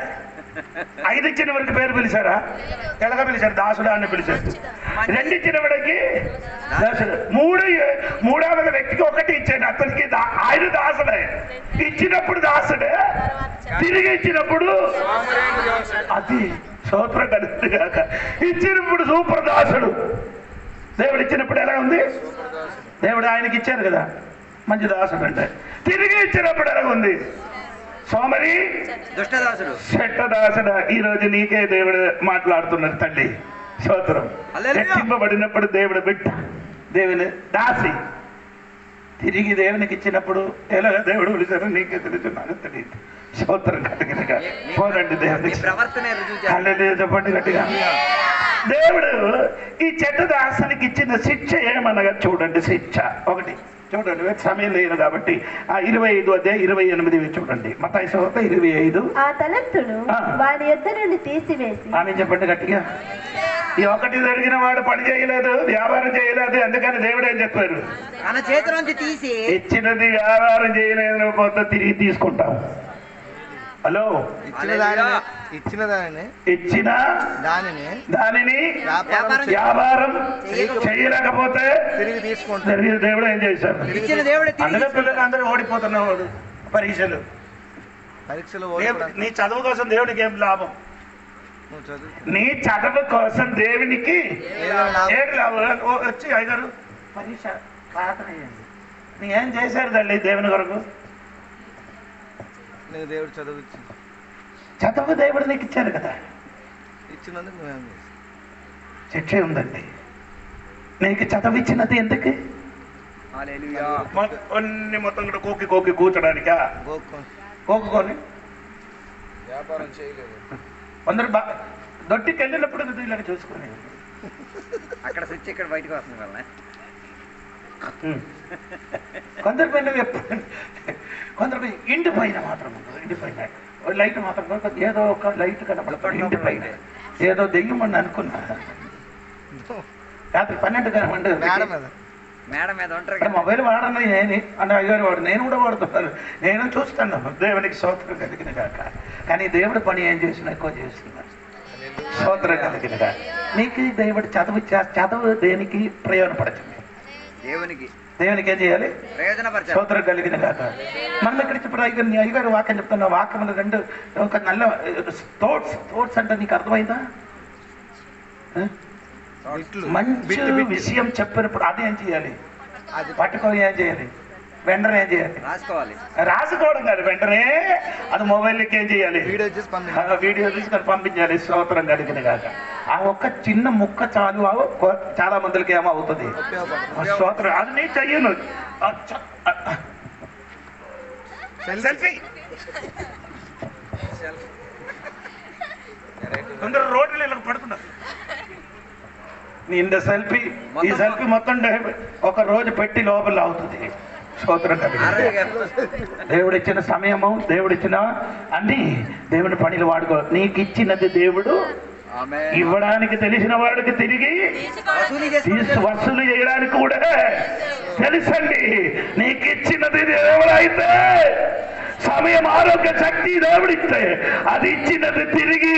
5 ఇచ్చిన వరకు పేరు పిలిచారా? ఎలాగ పిలిచారు? దాసుడా అని పిలిచారు. 2 ఇచ్చిన వాడికి దాసుడు. 3వ వ్యక్తికి 1 ఇచ్చాడు. అతనికి ఆయన దాసుడే. ఇచ్చినప్పుడు దాసుడే, తిరిగి ఇచ్చినప్పుడు అది స్తోత్రం కలిగింది కాక. ఇచ్చినప్పుడు సూపర్ దాసుడు. దేవుడు ఇచ్చినప్పుడు ఎలా ఉంది? దేవుడు ఆయనకి ఇచ్చారు కదా, మంచి దాసుడు అంటే. తిరిగి ఇచ్చినప్పుడు ఎలా ఉంది? సోమరి చెడ్డదాసుడా. ఈ రోజు నీకే దేవుడు మాట్లాడుతున్నారు తల్లి. స్తోత్రం. రక్షింపబడినప్పుడు దేవుడు బిడ్డ, దేవుని దాసి. తిరిగి దేవునికి ఇచ్చినప్పుడు ఎలా దేవుడు పిలిచారు నీకే తెలుసు, నాకు తెలియదు. స్తోత్రం గట్టిగా పోరండి దేవునికి. చెప్పండి గట్టిగా. దేవుడు ఈ చెడ్డదాసునికి ఇచ్చిన శిక్ష ఏమనగా చూడండి. శిక్ష ఒకటి చూడండి, సమయం లేదు కాబట్టి ఆ 25:28 చూడండి. మత్తయి సువార్త 25. ఆ తలంతును వాడి యొద్ద నుండి తీసివేసి. ఆమె చెప్పండి గట్టిగా. ఈ ఒకటి జరిగిన వాడు పని చేయలేదు, వ్యాపారం చేయలేదు, అందుకని దేవుడు ఏం చెప్పారు? తన చేతిలోంచి తీసి ఇచ్చినది వ్యాపారం చేయలేదు పోతే తిరిగి తీసుకుంటాం. హలో, ఇచ్చిన దానిని వ్యాపారం చేయలేకపోతే తిరిగి తీసుకుంటారు. దేవుడు ఏం చేశారు? అందులో పిల్లలు అందరూ ఓడిపోతున్నవాడు పరీక్షలు. నీ చదువు కోసం దేవునికి ఏం లాభం? నీ చదువు కోసం దేవునికి ఏం లాభం? వచ్చి అయ్యారు పరీక్ష ప్రార్థన చేయండి. నీ ఏం చేశారు తల్లి దేవుని కొరకు? దేవుడు చదువు దేవుడు నీకు ఇచ్చారు కదా, ఇచ్చినందుకు నువ్వేం శిక్ష ఉందండి. నీకు చదువు ఇచ్చినది ఎందుకు? మొత్తం కూడా కోకి కూర్చోడానికా? కోకుకొని వ్యాపారం చేయలేదు. కొందరు దొడ్డికి వెళ్ళినప్పుడు ఇలా చూసుకుని అక్కడ స్విచ్ ఇక్కడ బయటకు వస్తుంది వల్ల కొందరు పైన కొందరు ఇంటి పైన మాత్రం ఇంటి పైన లైట్ మాత్రం ఏదో ఒక లైట్ కనపడతాడు ఇంటి పైన. ఏదో దెయ్యం అని అనుకున్నా. రాత్రి 12 గంటల మేడం మీద ఉంటారు. మొబైల్ వాడను అంటే అయ్యారు వాడు, నేను కూడా వాడుతున్నాను, నేను చూస్తాను. దేవునికి స్తోత్రం కలిగిన కాక. కానీ దేవుడు పని ఏం చేసినా ఎక్కువ చేస్తున్నాడు. స్తోత్రం కలిగిన కాక. నీకు దేవుడు చదువు దేనికి ప్రయోజనపడుతుంది? దేవునికి ఏం చేయాలి? స్తోత్రం కలిగిన కాక. మనం ఇక్కడ ఇప్పుడు అయ్యగారు వాక్యం చెప్తున్నా. వాక్యంలో 2 ఒక నల్ల థోట్స్ అంటే నీకు అర్థమైందా? మంచి విషయం చెప్పినప్పుడు అది ఏం చేయాలి? అది పట్టుకొని ఏం చేయాలి? వెంటనే ఏం చేయాలి? రాసుకోవడం కాదు, వెంటనే అది మొబైల్కి ఏం చేయాలి? వీడియో తీసుకొని పంపించాలి. స్తోత్రం కలిగిన కాక. ఆ ఒక్క చిన్న ముక్క చాలు, చాలా మందికి ఏమవుతుంది? స్తోత్రం. అది నేను చెయ్యను. సెల్ఫీ కొందరు రోడ్లు ఇలా పడుతున్నారు. ఈ సెల్ఫీ మొత్తం ఒక రోజు పెట్టి లోపల అవుతుంది. స్తోత్రం కలిగిన దేవుడిచ్చిన సమయము, దేవుడిచ్చిన అన్ని దేవుని పనిలో వాడుకో. నీకు ఇచ్చినది దేవుడు ఇవ్వడానికి తెలిసిన వాడికి తిరిగి వసూలు చేయడానికి కూడా తెలుసండి. నీకు ఇచ్చినది దేవుడైతే, సమయం, ఆరోగ్య శక్తి దేవుడిస్తే అది ఇచ్చినది తిరిగి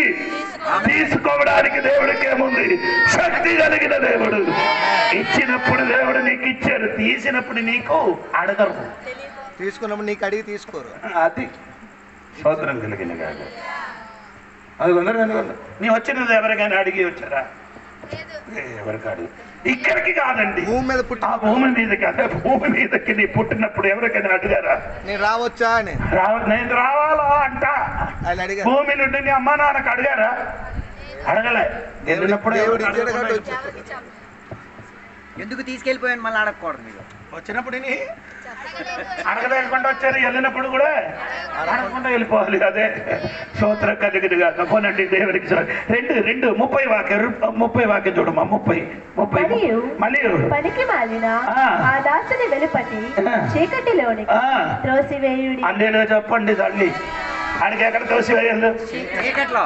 తీసుకోవడానికి దేవుడికి ఏముంది? శక్తి కలిగిన దేవుడు. ఇచ్చినప్పుడు దేవుడు నీకు ఇచ్చారు, తీసినప్పుడు నీకు అడగరు. తీసుకున్నప్పుడు నీకు అడిగి తీసుకోరు. అది స్తోత్రం కలిగిన కాదు. అది నీ వచ్చినది ఎవరికైనా అడిగి వచ్చారా? ఎవరికి అడిగి? ఇక్కడికి కాదండి, భూమి మీద పుట్టి, ఆ భూమి మీదకి, అదే భూమి మీదకి నీ పుట్టినప్పుడు ఎవరికైనా అడిగారా? నేను రావచ్చా అని? నేను రావాలా అంట. భూమి నుండి నీ అమ్మా నాన్నకు అడిగారా? అడగలే. వెళ్ళినప్పుడు ఎందుకు తీసుకెళ్ళిపోయాను మళ్ళీ అడగకూడదు. మీరు వచ్చినప్పుడు అడగలేకుండా వచ్చారు, వెళ్ళినప్పుడు కూడా అడగకుండా వెళ్ళిపోవాలి. అదే స్తోత్రం కలిగినగా. పోనండి దేవునికి. 30 వాక్యం చూడమ్మా. 30 మళ్ళీ పనికి మాలిన ఆ దాసుని వెలుపటి చీకటిలోనికి త్రోసివేయుడి. అల్లేలో చెప్పండి తల్లి. ఆడికి ఎక్కడ త్రోసివేయాలి?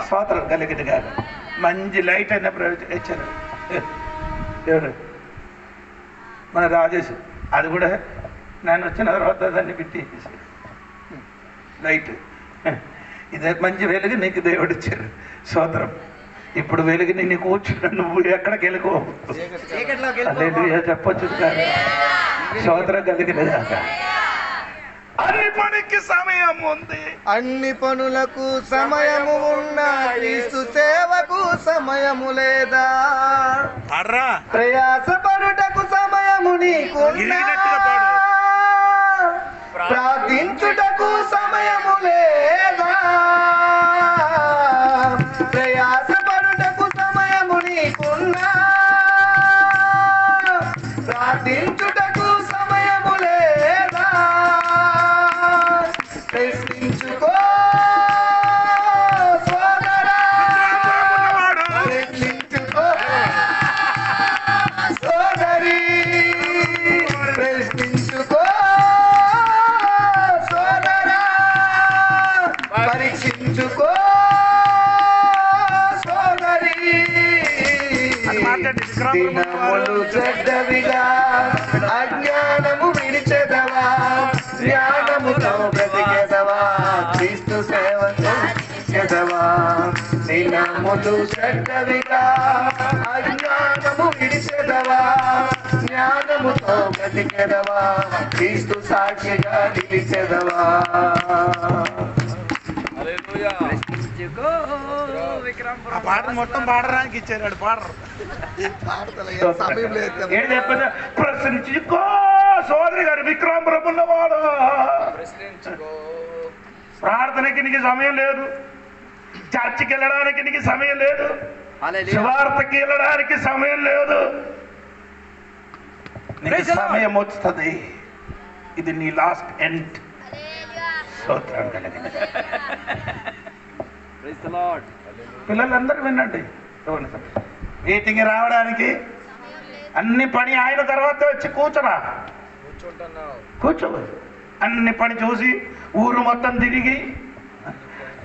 స్తోత్రం కలిగినగా. మంచి లైట్ అయినప్పుడు ఇచ్చారు దేవుడు. మన రాజేష్ అది కూడా నేను వచ్చిన తర్వాత దాన్ని పెట్టి లైట్. ఇదే మంచి వెలుగు నీకు దేవుడు ఇచ్చారు. స్తోత్రం. ఇప్పుడు వెలుగు నీ కూర్చున్నా, నువ్వు ఎక్కడికి వెళ్ళుకో చెప్పొచ్చు. స్తోత్రం కలిగినదాక. అన్ని పనికి సమయం ఉంది, అన్ని పనులకు సమయము ఉన్న క్రీస్తు సేవకు సమయము లేదా? ప్రయాసపడుటకు సమయము నీకున్నా, ప్రార్థించుటకు సమయము లేదా? ప్రయాసపడుటకు సమయము నీకున్నా, ప్రార్థించుటకు సమయము లేదా? ప్రశ్నించుకో సోదరా, ప్రశ్నించుకో సోదరి, ప్రశ్నించుకో సోదరా, పరీక్షించుకో సోదరి. దినములు చెడ్డవిగా అజ్ఞానము విడిచెదవా, జ్ఞానముతో బ్రతికెదవా, క్రీస్తు సేవ దినములు చెడ్డవిగా అజ్ఞానము విడిచెదవా జ్ఞానముతో బ్రతికెదవా క్రీస్తు సాక్షిగా నిలిచెదవా ఆ పాటను మొత్తం పాడడానికి ఇచ్చారు పాడరు సమయం లేదు ఏం చెప్పదు ప్రశ్నించుకో సోదరి గారు విక్రమపురం ఉన్నవాడు ప్రార్థనకి నీకు సమయం లేదు చర్చికి వెళ్ళడానికి నీకు సమయం లేదు సువార్తకి వెళ్ళడానికి సమయం లేదు నీకు సమయం వస్తుంది ఇది నీ లాస్ట్ ఎండ్ పిల్లలందరూ వినండి మీటింగ్ రావడానికి అన్ని పని అయిన తర్వాత వచ్చి కూర్చోరా కూర్చో అన్ని పని చూసి ఊరు మొత్తం తిరిగి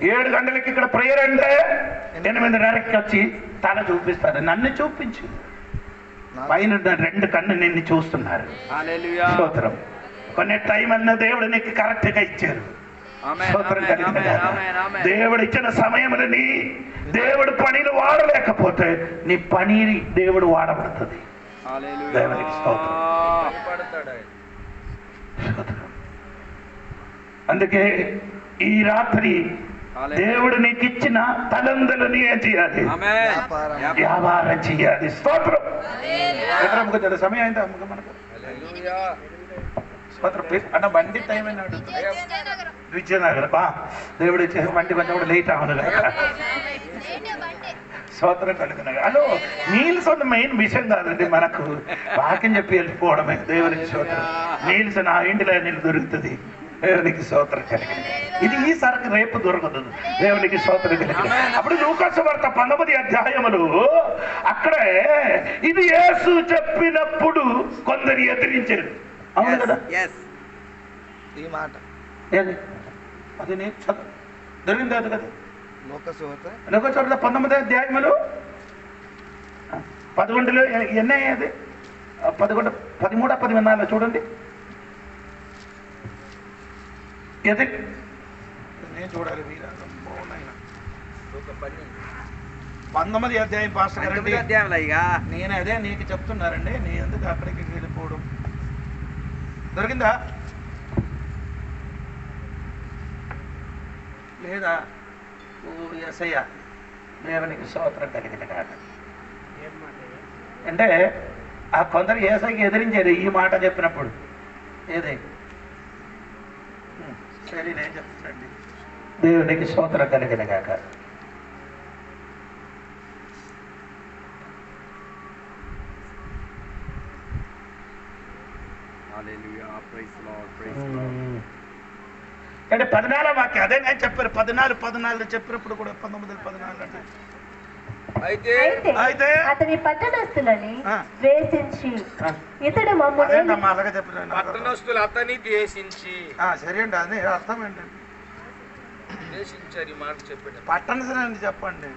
7 గంటలకి ఇక్కడ ప్రేయర్ అంటే 8:30కి వచ్చి తల చూపిస్తారు నన్ను చూపించు పైన 2 కన్ను నిన్ను చూస్తున్నారు స్తోత్రం కొన్ని టైం అన్న దేవుడు నీకు కరెక్ట్ గా ఇచ్చారు స్తోత్రం కలిగిన దేవుడు ఇచ్చిన సమయంలోని దేవుడు పనిని వాడలేకపోతే నీ పని దేవుడు వాడబడుతుంది దేవునికి స్తోత్రం అందుకే ఈ రాత్రి దేవుడు నీకు ఇచ్చిన తలందులని ఏం చేయాలి వ్యాపారం చేయాలి స్తోత్రం కొంచెం సమయం అయింది అమ్మక మనకు స్తోత్రం అన్న బండి టైం అయినాడు విజయనగర్ దేవుడు ఇచ్చే బండి కొంచెం కూడా లేట్ అవును స్తోత్రం కలుగునగా హలో మీల్స్ ఉన్న మెయిన్ విషయం కాదండి మనకు వాక్యం చెప్పి వెళ్ళిపోవడమే దేవునికి స్తోత్రం మీల్స్ నా ఇంటిలో నీళ్ళు దొరుకుతుంది దేవునికి స్తోత్రం కలిగింది ఇది ఈ సరికి రేపు దొరకదు దేవునికి స్తోత్రం కలిగింది అప్పుడు లూకాసు వార్త 19వ అధ్యాయములు అక్కడే ఇది యేసు చెప్పినప్పుడు కొందరు ఎదిరించారు అవును కదా ఈ మాట ఏది అది నేను చదువు దొరికింది అది కదా లోకసువార్త 19వ అధ్యాయములు 11లో ఎన్ని అయ్యేది 11 13 14 చూడండి ఏది నేను చూడాలి 19వ అధ్యాయం పాస్టర్ గారండి నేను అదే నీకు చెప్తున్నారండి నీ ఎందుకు అక్కడికి వెళ్ళిపోవడం దొరికిందా లేదా యేసయ్య దేవునికి స్తోత్రం కలిగిన కాక అంటే ఆ కొందరు యేసయ్యకి ఎదిరించారు ఈ మాట చెప్పినప్పుడు ఏది సరే నేను చెప్తానండి దేవునికి స్తోత్రం కలిగిన కాక అంటే 14వ వాక్యం అదే నేను చెప్పారు 14 చెప్పినప్పుడు కూడా 19 అంటే అయితే అతని పట్టణస్థులని ద్వేషించి ఇతడు మమ్మల్ని అలాగే చెప్పారు పట్టణస్థులు అతని ద్వేషించి సరే అండి అదే అర్థం ఏంటండి ద్వేషించారు ఈ మాట చెప్పండి పట్టణస్థులని చెప్పండి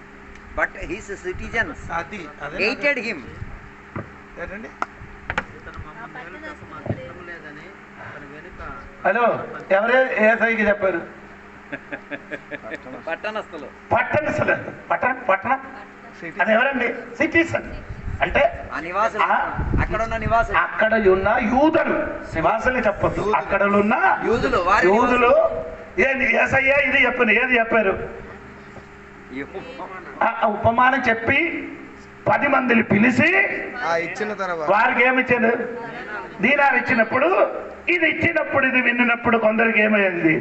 బట్ హిస్ సిటిజన్స్ అది హేటెడ్ హిమ్ ఏంటండి హలో ఎవరే ఏసైకి చెప్పారు పట్టణస్థులు పట్టణ అది ఎవరండి సిటిజన్ అంటే అక్కడ ఉన్న నివాసులు అక్కడ ఉన్న యూదులు నివాసులు చెప్పొద్దు అక్కడ ఉన్న యూదులు ఏసయ్య ఇది చెప్పారు ఏది చెప్పారు ఉపమానం చెప్పి 10 మందిని పిలిచి ఇచ్చిన తర్వాత వారికి ఏమిచ్చాడు దీనాలు ఇచ్చినప్పుడు ఇది ఇచ్చినప్పుడు ఇది విన్నప్పుడు కొందరికి ఏమైంది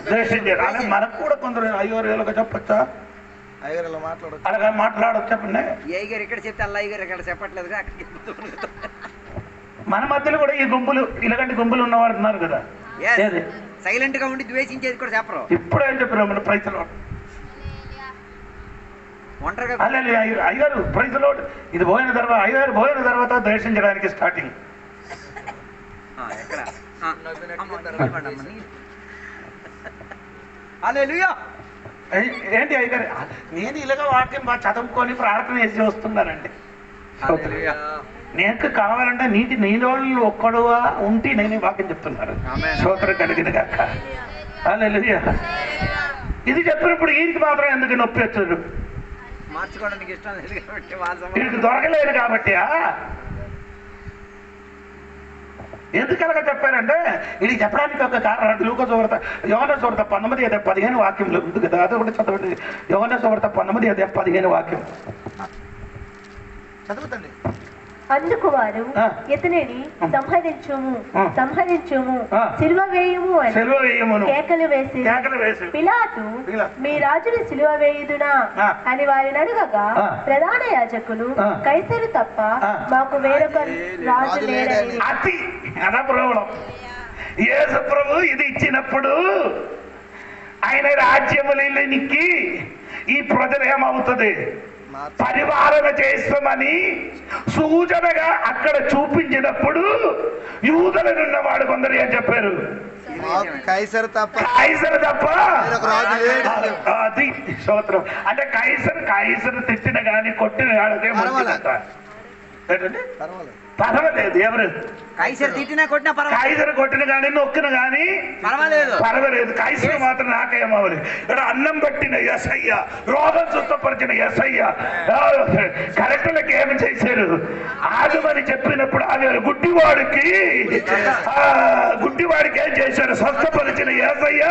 ద్వేషించారు అలా మనకు కూడా కొందరు 5,000 చెప్పచ్చా అలాగే మాట్లాడచ్చు చెప్పండి అయ్యగారు ఇక్కడ చెప్తే అయ్యగారు ఇక్కడ చెప్పట్లేదు మన మధ్యలో కూడా ఈ గుంపులు ఇలాంటి గుంపులు ఉన్నవారు ఉన్నారు కదా సైలెంట్ గా ఉండి ద్వేషించేది కూడా చెప్పరు ఇప్పుడు ఏం చెప్పారు మన ప్రైజ్లో అయ్యారు ప్రైజ్లో ఇది పోయిన తర్వాత ద్వేషించడానికి స్టార్టింగ్ ఏంటి అయ్యారు నేను ఇలాగ వాక్యం బాగా చదువుకొని ప్రార్థన చేసి వస్తున్నానండి నీకు కావాలంటే నీలో ఒక్కడుగా ఉంటే నేను వాక్యం చెప్తున్నారు స్తోత్రం కలిగిన కాక హల్లెలూయా ఇది చెప్పినప్పుడు వీరికి మాత్రం ఎందుకు నొప్పి వచ్చారు? మార్చుకోవడానికి ఇష్టం లేదు కాబట్టి వీరికి దొరకలేదు కాబట్టి. ఎందుకలాగా చెప్పారంటే ఇది చెప్పడానికి ఒక కారణం. లూకా సువార్త, యోహాను సువార్త 19:15 వాక్యంలో ఉంది కదా, అది కూడా చదవండి. యోహాను సువార్త 19:15 వాక్యం చదువుతండి. అందుకు వారు ఇతనిని సంహరించుము, సిలువ వేయుము కేకలు వేసి పిలాతు, మీ రాజుని సిలువ వేయుదునా అని వారిని అడగగా, ప్రధాన యాజకులు, కైసరు తప్ప మాకు వేరొక రాజు లేడని. అతి అనప్రభులం యేసు ప్రభు ఇది ఇచ్చినప్పుడు ఆయన రాజ్యములకి ఈ ప్రజలు ఏమవుతుంది? పరిపాలన చేస్తామని సూచనగా అక్కడ చూపించినప్పుడు యూదులనున్నవాడు కొందరు ఏం చెప్పారు? కైసరు తప్ప అది స్తోత్రం. అంటే కైసరు తిట్టిన గాని కొట్టిన గాని పర్వాలేదు. ఎవరు కైసరు తిట్టినా కొట్టినా కైసరు కొట్టిన గాని నొక్కిన గాని పర్వాలేదు. కైసరు మాత్రం నాకేమవ్వాలి. ఇక్కడ అన్నం పట్టిన యేసయ్య, రోగం సుత్తపరిచిన యేసయ్య కలెక్టర్లకు ఏమి చేశారు? ఆగమని చెప్పినప్పుడు ఆగారు. గుడ్డివాడికి ఏం చేశారు? స్వస్థపరిచిన యేసయ్య,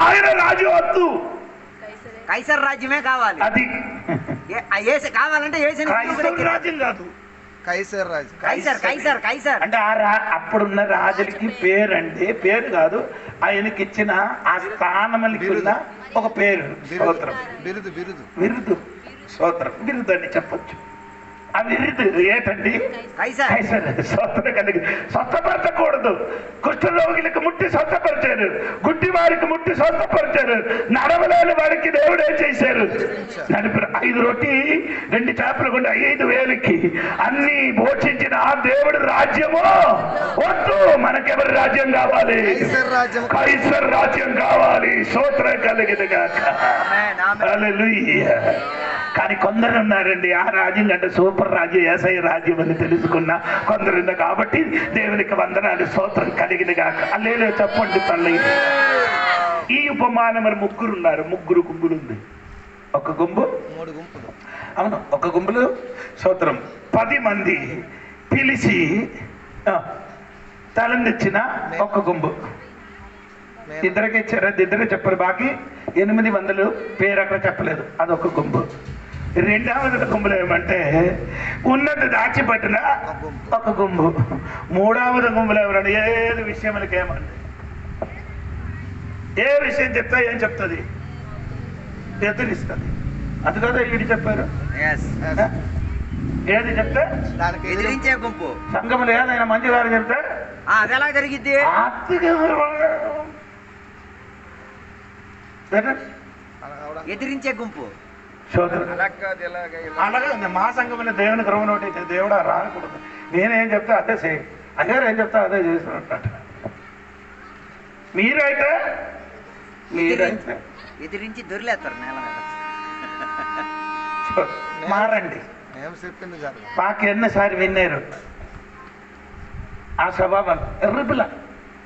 ఆయన రాజు వద్దు, కైసర్ రాజ్యమే కావాలి. అది కావాలంటే రాజ్యం కాదు, కైసర్ రాజు. కైసర్ అంటే అప్పుడున్న రాజులకి పేరు, అంటే పేరు కాదు, ఆయనకి ఇచ్చిన ఆ స్థానములకి ఉన్న ఒక పేరు. బిరుదు స్తోత్రం. బిరుదు అని చెప్పొచ్చు. ఆ బిరుదు ఏంటండి? స్వస్థత కలిగి స్వస్థపరచకూడదు. కుష్ఠరోగులకు ముట్టి స్వస్థపరిచారు, గుడ్డి వారికి ముట్టి స్వస్థపరిచారు, నడవలేని వారికి దేవుడు ఏం చేశారు? 5 రొట్టి 2 చేపలు కొండ 5,000కి అన్ని భోషించిన ఆ దేవుడి రాజ్యము వద్దు. మనకెవరి రాజ్యం కావాలి? కైసర్ రాజ్యం కావాలి. స్తోత్రం కలిగినగా. హల్లెలూయా. కానీ కొందరు ఉన్నారండి, ఆ రాజ్యం కంటే సూపర్ రాజ్యం యేసయ్య రాజ్యం అని తెలుసుకున్న కొందరున్న కాబట్టి దేవునికి వందనాలు. స్తోత్రం కలిగినగా. అల్లేలే చెప్పండి తల్లి. ఈ ఉపమానం మరి 3 ఉన్నారు, 3 గుంపులు ఉంది. ఒక గుంపు 3 గుంపులు. అవును, ఒక గుంపులు స్తోత్రం 10 మంది పిలిచి తలందిచ్చిన ఒక గుంపు. ఇద్దరికి ఇచ్చారు, ఇద్దరు చెప్పారు. బాకీ 800 పేరు అక్కడ చెప్పలేదు, అదొక గుంపు. 2వ గుంపులు ఏమంటే ఉన్నది దాచిపట్టిన ఒక గుంపు. 3వ గుంపులు ఎవరండి? ఏది విషయములకి ఏమండి? ఏ విషయం చెప్తా ఏం చెప్తుంది? ఎదురిస్తుంది. అది కదా వీడు చెప్పారు. ఏది చెప్తే ఎదిరించే గుంపు. సంఘములు ఏదైనా మంచి గారు చెప్తే అది ఎలా జరిగిద్ది? ఎదిరించే గుంపు. అలాగే మా సంఘమైన దేవుని క్రమనోటి దేవుడా రాకూడదు. నేనేం చెప్తా అదే చేయి, అయ్యారు ఏం చెప్తా అదే చేసినట్టు. మీరైతే ఎదిరించి దొరిలేస్తారు నేల మీద. మారండి. మాకు ఎన్నిసార్లు విన్నారు ఆ స్వభావం. రిబుల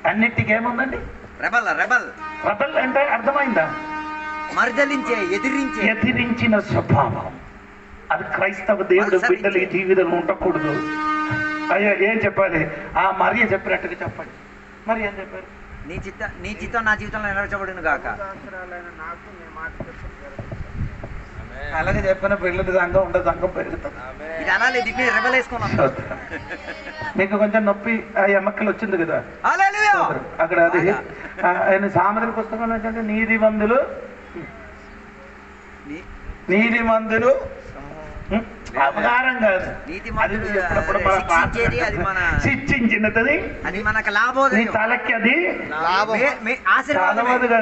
అన్నిటికీ ఏముందండి? రెబల్ అంటే అర్థమైందా? మర్దలించే, ఎదిరించిన స్వభావం. అది క్రైస్తవ దేవుడు బిడ్డలకి జీవితంలో ఉండకూడదు. అయ్యా ఏం చెప్పాలి? ఆ మరియ చెప్పినట్టుగా చెప్పండి. మరి ఏం చెప్పారు? నీ చిత్తం నా జీవితంలో నెరవేర్చబడును గాక. అలాగే చెప్పిన పిల్లలు సంఘం ఉండదు, సంఘం పెరుగుతుంది. ఇది అలా లేదు, ఇప్పుడు రెబల్ వేసుకున్నాం. మీకు కొంచెం నొప్పి ఆ ఎమ్మక్కలు వచ్చింది కదా అక్కడ. అది ఆయన సామెతల పుస్తకంలో ఏంటంటే నీతిమంతులు అపకారం కాదు, శిక్షించినది అది మనకు లాభం. నీ తలకి అది ఆశీర్వాదం కదా.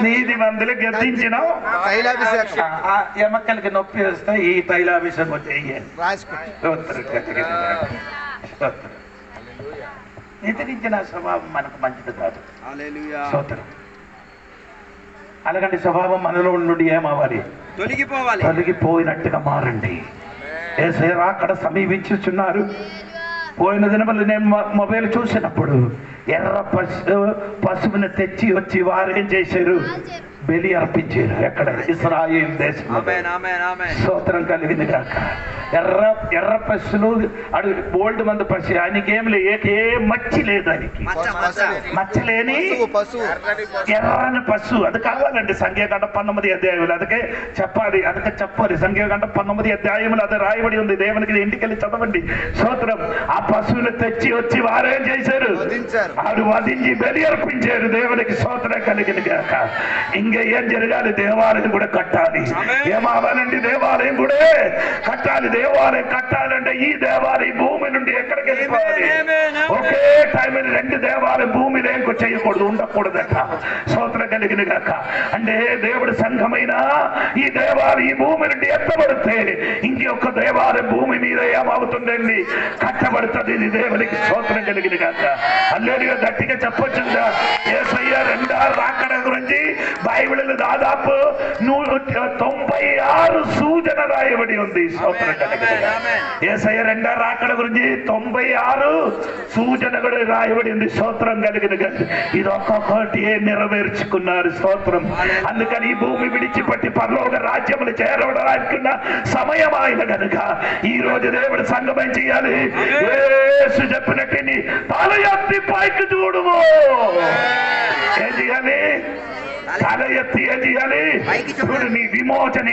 నీతిమంతులు గద్దించిన ఎమ్మక్కలకి నొప్పి వస్తే ఈ తైలాభిషేకం చెయ్యాలి. ఎదిరించిన స్వభావం మనకు మంచిది కాదు. స్తోత్రం. అలాగంటే స్వభావం మనలో నుండి ఏమవ్వాలి? తొలగిపోయినట్టుగా మారండి. యేసయ్య రాకడ సమీపించుచున్నారు. పోయిన దినములు నేను మొబైల్ చూసినప్పుడు ఎర్ర పశువుని తెచ్చి వచ్చి వారు ఏం చేశారు? బలి అర్పించారు. ఎక్కడ? ఇశ్రాయేలు దేశంలో. స్తోత్రం కలిగింది కాక. ఎర్ర పశువులు అడు ఓల్డ్ మంది పశు, ఆయనకి ఏం లేదు, ఏ మచ్చి లేదు, ఆయనకి మచ్చలేని ఎర్రని పశువు. అది కావాలండి సంఖ్యాకాండం 19 అధ్యాయములు. అందుకే చెప్పాలి సంఖ్యాకాండం 19 అధ్యాయములు అది రాయబడి ఉంది. దేవునికి ఇంటికెళ్ళి చదవండి. స్తోత్రం. ఆ పశువుని తెచ్చి వచ్చి వారేం చేశారు? ఆడు వధించి బలి అర్పించారు. దేవునికి స్తోత్రం కలిగింది కాక. ఇంకా ఏం జరగాలి? దేవాలయం కూడా కట్టాలి. ఏమావాలండి? దేవాలయం కూడా కట్టాలి. దేవాలయం కట్టాలంటే ఈ దేవాలయం భూమి నుండి ఎక్కడికి వెళ్ళిపోవాలి? ఒకే టైం 2 దేవాలయం భూమిలో ఇంకో చేయకూడదు, ఉండకూడదట. స్తోత్రం కలిగిన గాక. అంటే దేవుడు సంఘమైన ఈ దేవాలయం ఈ భూమి నుండి ఎత్తబడితే ఇంకొక దేవాలయం భూమి మీద ఏమవుతుందండి? కట్టబడుతుంది. ఇది దేవునికి స్తోత్రం కలిగిన గాక. హల్లెలూయా. గట్టిగా చెప్పొచ్చుందా? యేసయ్య రెండవ రాకడ గురించి బైబిల్ దాదాపు 96 సూచన రాయబడి ఉంది. స్తోత్రం కలిగిన గాక. యేసయ్య రెండవ రాకడ గురించి 96 సూచన కూడా రాయబడి ఉంది. స్తోత్రం కలిగిన గాక. ఇది ఒక్కొక్కటి నెరవేర్చుకున్నారు. స్తోత్రం. అందుకని ఈ భూమి విడిచిపెట్టి పరలోక రాజ్యములు చేరవడానికున్న సమయం ఆయన కనుక ఈ రోజు దేవుడు సంగమం చేయాలి. యేసు చెప్పినట్టు తల ఎత్తి పైకి చూడుము. ఏం చేయాలి? తల ఎత్తి ఏం చేయాలి? ఇప్పుడు నీ విమోచన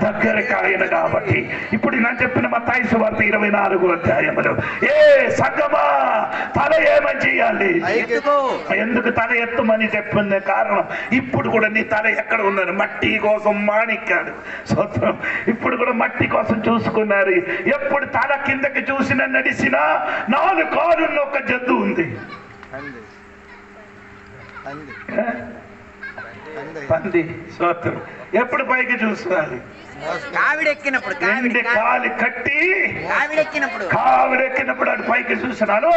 దగ్గరకు ఆయన కాబట్టి ఇప్పుడు నేను చెప్పిన మత్తయి సువార్త 24వ అధ్యాయములో సంగమా తల ఏమని చేయాలి? ఎందుకు తల ఎత్తుమని చెప్పింది కారణం ఇప్పుడు కూడా నీ తల ఎక్కడ ఉన్నారు? మట్టి కోసం మాణిక్యాలు. స్తోత్రం. ఇప్పుడు కూడా మట్టి కోసం చూసుకున్నారు. ఎప్పుడు తల కిందకి చూసినా నడిచినా 4 కాళ్ళున్న ఒక జంతువు ఉంది. పంది. స్తోత్రం. ఎప్పుడు పైకి చూస్తున్నారు? కాలు కట్టి కావిడెక్కినప్పుడు అటు పైకి చూసినాను.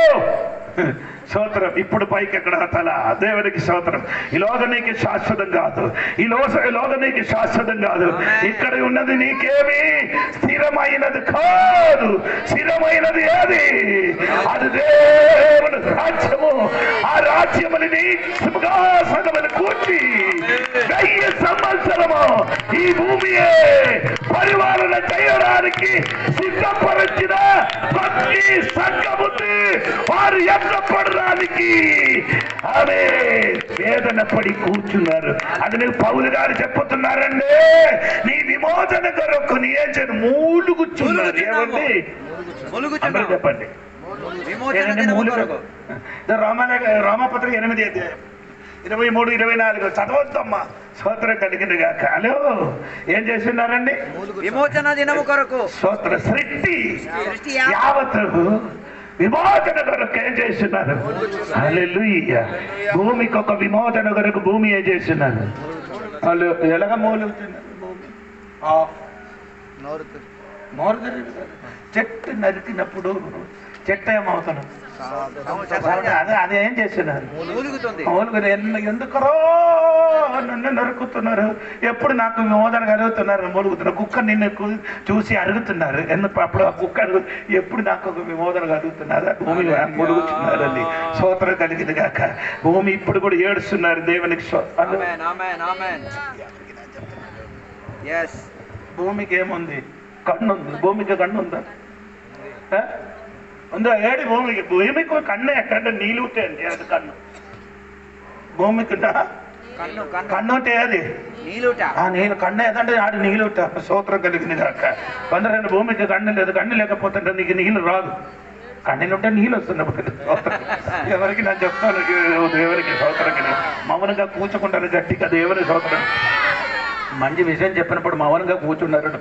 స్తోత్రం. ఇప్పుడు పైకి ఎక్కడ? తల. దేవునికి స్తోత్రం. ఈ లోకం నీకు శాశ్వతం కాదు. ఈ లోకం నీకు శాశ్వతం కాదు. ఇక్కడ ఉన్నది నీకేమి స్థిరమైనది కాదు. స్థిరమైనది ఏది? అది దేవుని రాజ్యము. ఆ రాజ్యముని నీ సింహాసనమును కూర్చి 1000 సంవత్సరము ఈ భూమియే పరిపాలన చేయడానికి సిద్ధపరిచిన ప్రతి సంఘముని వారు ఎత్తపడడానికి ఆమె వేదన పడి కూర్చున్నారు. అది నీకు పౌలు గారు చెప్పుతున్నారండి. నీ విమోచన కొరకు నీ ఏం చేయదు? మూలుగుచున్నారు. ఏమండి? చెప్పండి. రోమపత్రిక 8 అధ్యాయం 23, 24 చదవద్దమ్మా. స్తోత్రం కలిగింది గాక. హలో, ఏం చేస్తున్నారండి? విమోచన దినము కొరకు స్తోత్ర సృష్టి యావత్తు విమోచన కొరకు ఏం చేస్తున్నారు? హల్లెలూయా. భూమికి ఒక విమోచన కొరకు భూమి ఏం చేస్తున్నారు? వాళ్ళు ఎలాగ మూలుగుతున్నారు? భూమి చెట్టు నరికినప్పుడు చెట్టు ఏమవుతున్నాం? అదే ఏం చేస్తున్నారు? ఎందుకరో నన్ను నరుకుతున్నారు. ఎప్పుడు నాకు విమోచన కలుగుతున్నారు? మూలుగుతున్నారు. కుక్క నిన్ను చూసి అరుగుతున్నారు. ఎందుకు అప్పుడు ఆ కుక్క ఎప్పుడు నాకు ఒక విమోచన కలుగుతున్నారు? భూమి మూలుగుతున్నారు. అది స్తోత్రం కలిగింది కాక. భూమి ఇప్పుడు కూడా ఏడుస్తున్నారు. దేవునికి భూమికి ఏముంది? కన్ను ఉంది. భూమికి కన్ను ఉందా? ఉందా? ఏడి భూమికి? భూమికి కన్ను ఎక్కడంటే నీళ్ళుంటే అండి. అది కన్ను. భూమికి కన్ను ఉంటే అది నీళ్ళు. కన్ను ఏదంటే ఆడి నీళ్ళుట. స్తోత్రం కలిగింది కాక. కొందరు భూమికి కన్ను లేదు. కన్ను లేకపోతే నీకు నీళ్ళు రాదు. కన్నులుంటే నీళ్ళు వస్తున్నప్పుడు స్తోత్రం. ఎవరికి నేను చెప్తాను. దేవునికి స్తోత్రం కలిగి మౌనంగా కూర్చుకుంటారు గట్టిగా. దేవుని స్తోత్రం. మంచి విషయం చెప్పినప్పుడు మౌనంగా కూర్చున్నారు.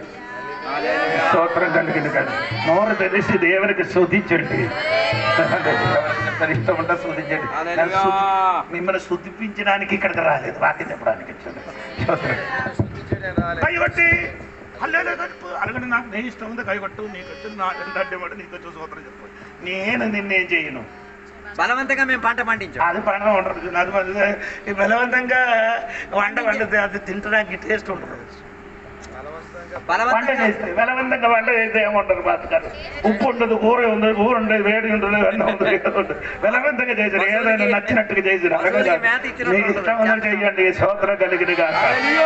స్తోత్రం కలిగింది కదా. నోరు తెలిసి దేవునికి స్తుతించండి. ఇష్టం ఉంటే స్తుతించండి. మిమ్మల్ని స్తుతించడానికి ఇక్కడికి రాలేదు, వాక్యం చెప్పడానికి. కైగొట్టి అలాగే నాకు నీ ఇష్టం ఉంది కైగొట్టు. నీకు వచ్చి నా అడ్డమాట నీకు వచ్చి స్తోత్రం చెప్పు. నేను నిన్నేం చేయను. బలవంతంగా మేము పంట పండించాం. అది పంట ఉండదు. అది బలవంతంగా వండితే అది తింటడానికి టేస్ట్ ఉండదు. వంట చేస్తే బలవంతంగా వంట చేస్తే ఏముంటారు బతకాలి. ఉప్పు ఉండదు, కూర ఉండదు, కూర ఉండదు, వేడి ఉండదు, అన్నం ఉండదు, ఏదో ఉండదు. బలవంతంగా చేసిన ఏదైనా నచ్చినట్టుగా చేసిన నీకు ఇష్టం ఉన్నది చెయ్యండి. స్తోత్రం కలిగిన కాక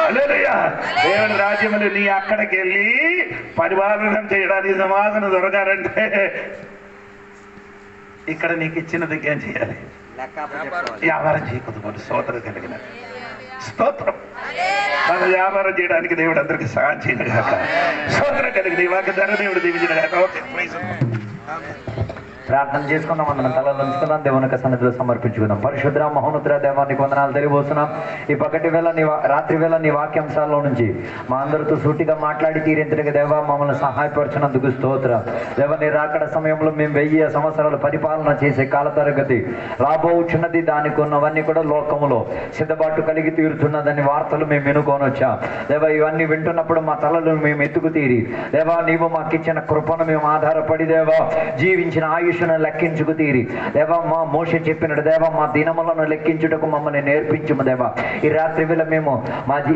హల్లెలూయా. దేవుని రాజ్యములు నీ అక్కడికి వెళ్ళి పరిపాలన చేయడానికి సమాధానం దొరకాలంటే ఇక్కడ నీకు ఇచ్చినది ఏం చేయాలి? వ్యాపారం చేయకూడదు. స్తోత్రం కలిగిన స్తోత్రం. మన వ్యాపారం చేయడానికి దేవుడు అందరికి సహాయం చేయను కాక. స్తోత్రం కలిగిన ఈ వాక్య ధర దేవుడు దీవించిన కాక. ఓకే, ప్రైజ్ ప్రార్థన చేసుకుందాం. మనం తలలు ఉంచుకుందాం, దేవుని యొక్క సన్నిధిలో సమర్పించుకుందాం. పరిశుద్ర మహోన్నతుడ దేవానికి వందనాలు తెలియబోతున్నాం. ఈ పగటి వేళ రాత్రి వేళ నీ వాక్యాంశాల్లో నుంచి మా అందరితో సూటిగా మాట్లాడి తీరేంతటిగా దేవా మమ్మల్ని సహాయపరచినందుకు స్తోత్రం. దేవ నీ రాకడ సమయంలో మేము 1000 సంవత్సరాలు పరిపాలన చేసే కాల తరగతి రాబోచున్నది. దానికి ఉన్నవన్నీ కూడా లోకములో సిద్ధబాటు కలిగి తీరుతున్నదని వార్తలు మేము వినుకొని వచ్చాం. దేవ ఇవన్నీ వింటున్నప్పుడు మా తలలు మేము ఎత్తుకు తీరి దేవా నీవు మాకు ఇచ్చిన కృపను మేము ఆధారపడి దేవా జీవించిన ఆయుష్ను లెక్కించుకు తీరి దేవా మా మోషే చెప్పినట్టు దేవా మా దినములను లెక్కించుటకు మమ్మల్ని నేర్పించుము దేవా. ఈ రాత్రి వేళ మేము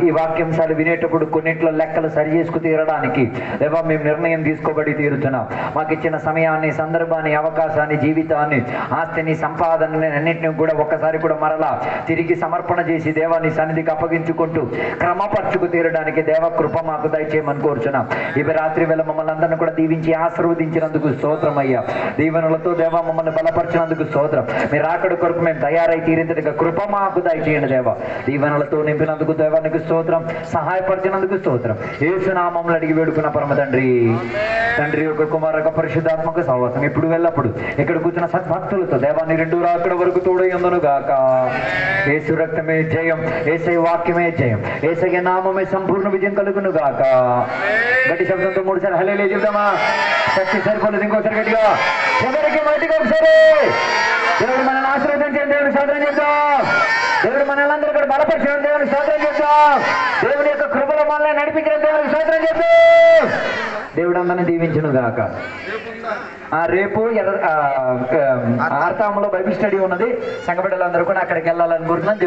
ఈ వాక్యాంశాలు వినేటప్పుడు కొన్నింటిలో లెక్కలు సరి చేసుకు తీరడానికి దేవా మేము నిర్ణయం తీసుకోబడి తీరుతున్నాం. మాకు ఇచ్చిన సమయాన్ని, సందర్భాన్ని, అవకాశాన్ని, జీవితాన్ని, ఆస్తిని, సంపాదనని అన్నింటినీ కూడా ఒక్కసారి కూడా మరలా తిరిగి సమర్పణ చేసి దేవాన్ని సన్నిధికి అప్పగించుకుంటూ క్రమపరచుకు తీరడానికి దేవ కృప మాకు దయచేయమని కోరుచున్నాం. ఇవి రాత్రి వేళ మమ్మల్ని అందరినీ కూడా దీవించి ఆశీర్వదించినందుకు స్తోత్రం అయ్యా. దీవెనలతో దేవా మమ్మల్ని బలపరిచినందుకు స్తోత్రం. మీరు ఆకడ కొరకు మేము తయారై తీరేంతటిగా కృప మాకు దయచేయండి దేవా. దీవెనలతో నింపినందుకు దేవానికి స్తోత్రం, సహాయపరిచినందుకు స్తోత్రం. యేసు నామములో అడిగి వేడుకున్న పరమ తండ్రి. తండ్రి యొక్క కుమార యొక్క పరిశుద్ధాత్మక సహవాసం ఇప్పుడు వెళ్ళప్పుడు ఇక్కడ కూర్చున్న సద్భక్తులతో దేవాన్ని 2 రాకడ వరకు తోడయ్యుందును గాక. యేసు రక్తమే జయం, యేసయ్య వాక్యమే జయం, యేసయ్య నామమే సంపూర్ణ విజయం కలుగును గాక. గట్టి శబ్దంతో 3 సార్లు హల్లెలూయా చెప్దామా? శక్తి సరిపోలేదు, ఇంకోసారి గట్టిగా చివరికి మొదటిగా ఒకసారి దేవుడు మనల్ని ఆశీర్వదించండి, దేవుని స్తోత్రం చేద్దాం. దేవుడు మనల్ని అందరూ కూడా బలపరిచడం, దేవుని స్తోత్రం చేద్దాం. దేవుని యొక్క కృపలో మనల్ని నడిపించడం, దేవుని స్తోత్రం చేద్దాం. దేవుడు అందరిని దీవించును గాక. రేపు ఆర్తాంలో బైబిల్ స్టడీ ఉన్నది. సంఘ బిడ్డలందరూ కూడా అక్కడికి వెళ్ళాలనుకుంటున్నాం.